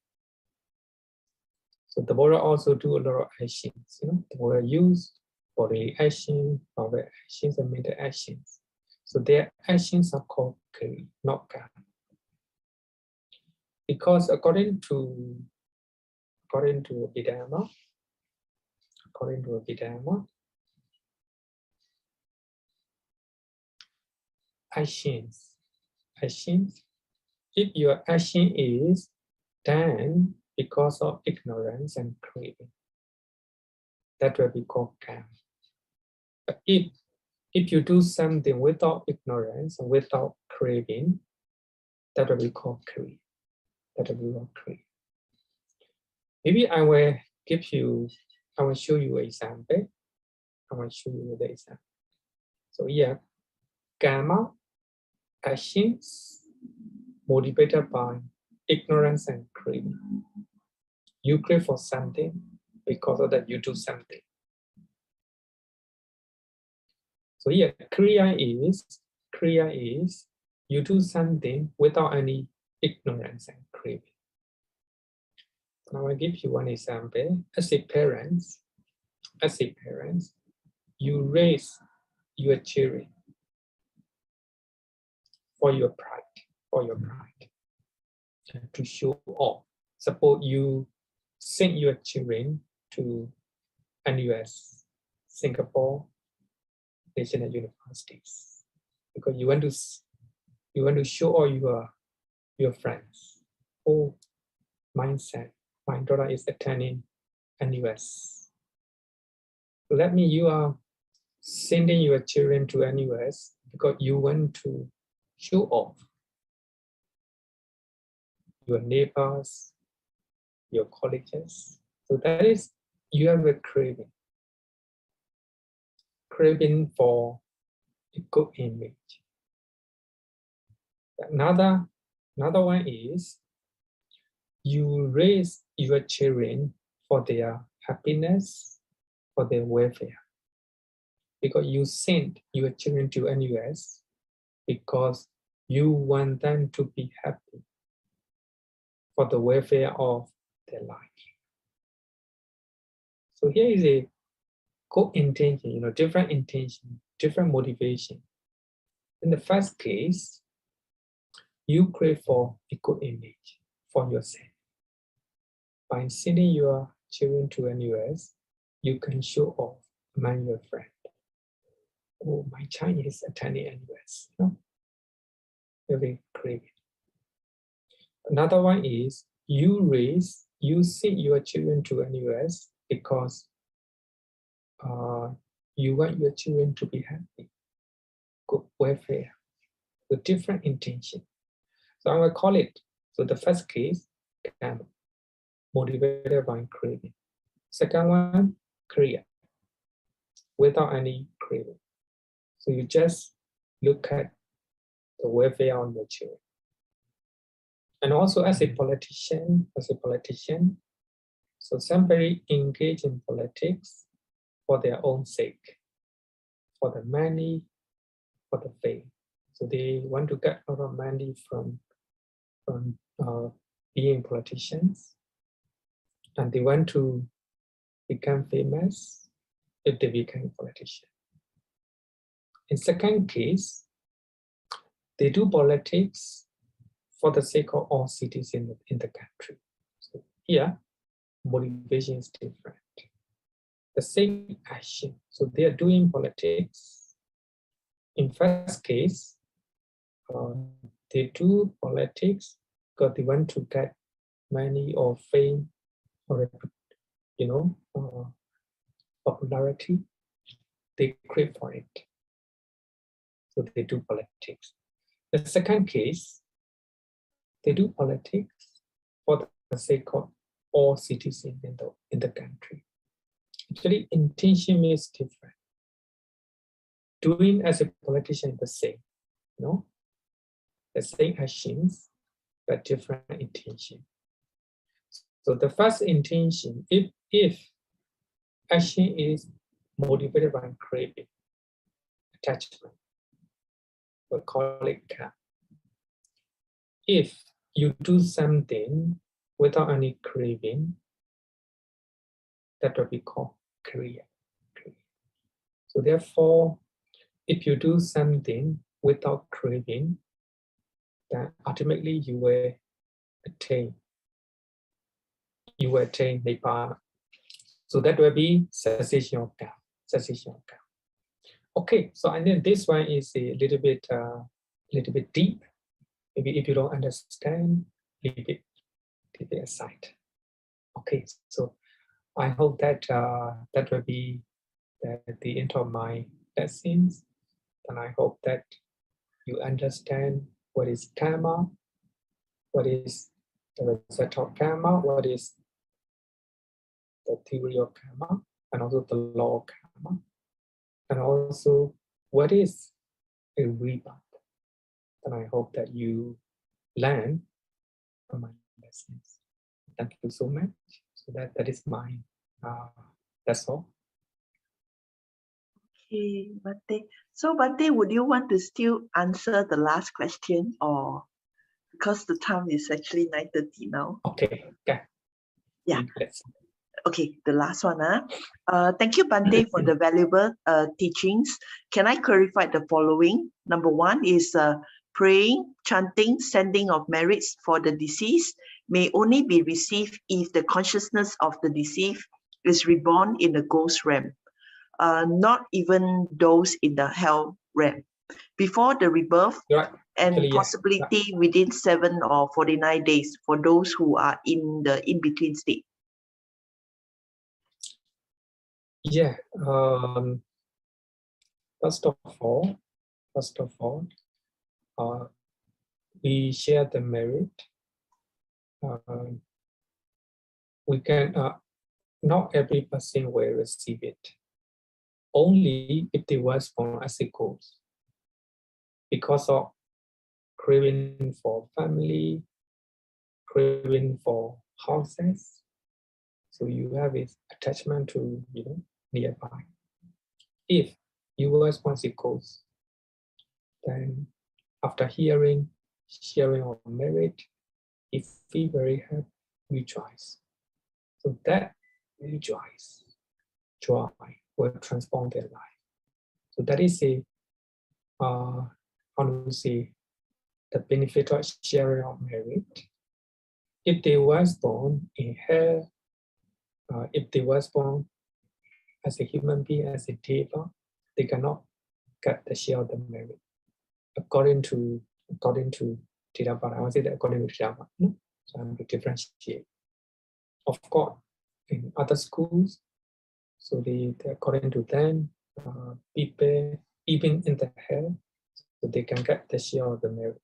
So the Buddha also do a lot of actions. The Buddha use bodily action, power actions, and mental actions. So their actions are called kriya, not karma. Because according to Abhidhamma, actions, if your action is done because of ignorance and craving, that will be called karma. But if you do something without ignorance and without craving, that will be called kriya. Maybe I will show you an example. So here, karma, actions motivated by ignorance and craving. You crave for something, because of that you do something. So here, kriya is you do something without any ignorance and craving. Now I'll give you one example. As a parent, you raise your children for your pride, to show off. Suppose you send your children to NUS, Singapore National Universities, because you want to show all your friends. Oh, mindset. My daughter is attending NUS. So that means you are sending your children to NUS because you want to show off your neighbors, your colleagues. So that is, you have a craving for a good image. Another one is you raise your children for their happiness, for their welfare. Because you send your children to NUS because you want them to be happy for the welfare of their life. So here is a co-intention, different intention, different motivation. In the first case, you crave for a good image for yourself. By sending your children to NUS, you can show off among your friends. Oh, my child is attending NUS. Very craving. Another one is you send your children to NUS because you want your children to be happy, good welfare, with different intention. So I will call it, so the first case, Kamma, motivated by craving. Second one, Kriya, without any craving. So you just look at the welfare of your children. And also as a politician, so somebody engage in politics for their own sake, for the money, for the fame. So they want to get a lot of money from being politicians, and they want to become famous if they become a politician. In second case, they do politics for the sake of all citizens in the country. So here, motivation is different. The same action. So they are doing politics. In first case, they do politics because they want to get money or fame or popularity. They crave for it. So they do politics. The second case, they do politics for the sake of all citizens in the country. Actually, intention is different. Doing as a politician is the same, the same actions, but different intention. So the first intention, if action is motivated by craving, attachment, we'll call it Kamma. If you do something without any craving, that will be called Kriya. So therefore, if you do something without craving, then ultimately you will attain Nibbana. So that will be cessation of Kamma. Okay, so I think this one is a little bit deep. Maybe if you don't understand, leave it aside. Okay, so I hope that that will be the end of my lessons, and I hope that you understand what is Kamma, what is the result of Kamma, what is the theory of Kamma, and also the law of Kamma, and also what is a rebirth. And I hope that you learn from my lessons. Thank you so much. So that is mine. That's all. Okay, Bhante. So Bhante, would you want to still answer the last question, or because the time is actually 9:30 now? Okay. Yeah. Let's. Okay, the last one. Thank you, Bhante, for the valuable teachings. Can I clarify the following? Number one is praying, chanting, sending of merits for the deceased may only be received if the consciousness of the deceased is reborn in the ghost realm, not even those in the hell realm. Before the rebirth, Right. and Actually, possibility within 7 or 49 days for those who are in the in-between state. Yeah. First of all, we share the merit. We can not every person will receive it. Only if they was born as a ghost, because of craving for family, craving for houses. So you have this attachment to nearby. If you was once a ghost, then after sharing of merit, he feel very happy, rejoice. So that rejoice, joy will transform their life. So that is how do we say, the benefit of sharing of merit. If they was born in hell, if they was born as a human being, as a deva, they cannot get the share of the merit. According to Theravada, I would say that according to Theravada, no? So I'm to differentiate. Of course, in other schools, so they according to them, people even in the hell, so they can get the share of the merit.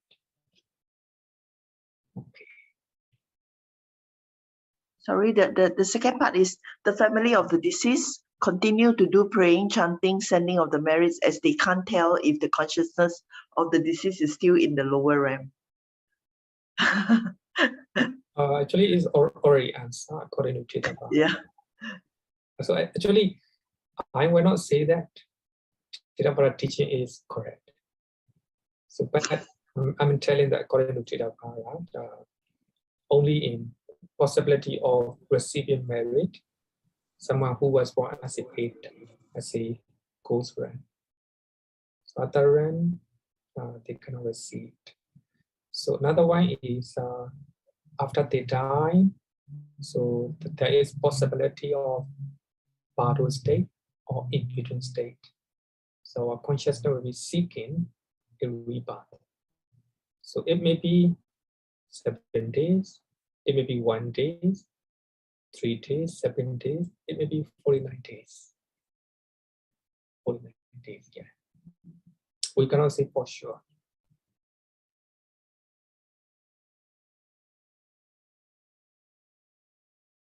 Okay. Sorry, the second part is the family of the deceased continue to do praying, chanting, sending of the merits as they can't tell if the consciousness of the deceased is still in the lower realm. Actually, it's already answered according to Theravada. Yeah. So actually, I will not say that Theravada teaching is correct. So, but I'm telling that according to Theravada, only in possibility of receiving merit, someone who was born as a paid, as a ghost realm. So other realm, they cannot receive it. So another one is after they die, so there is possibility of Badu state or in-between state. So our consciousness will be seeking a rebirth. So it may be 7 days, it may be 1 day, 3 days, 7 days, it may be 49 days. 49 days, yeah. We cannot say for sure.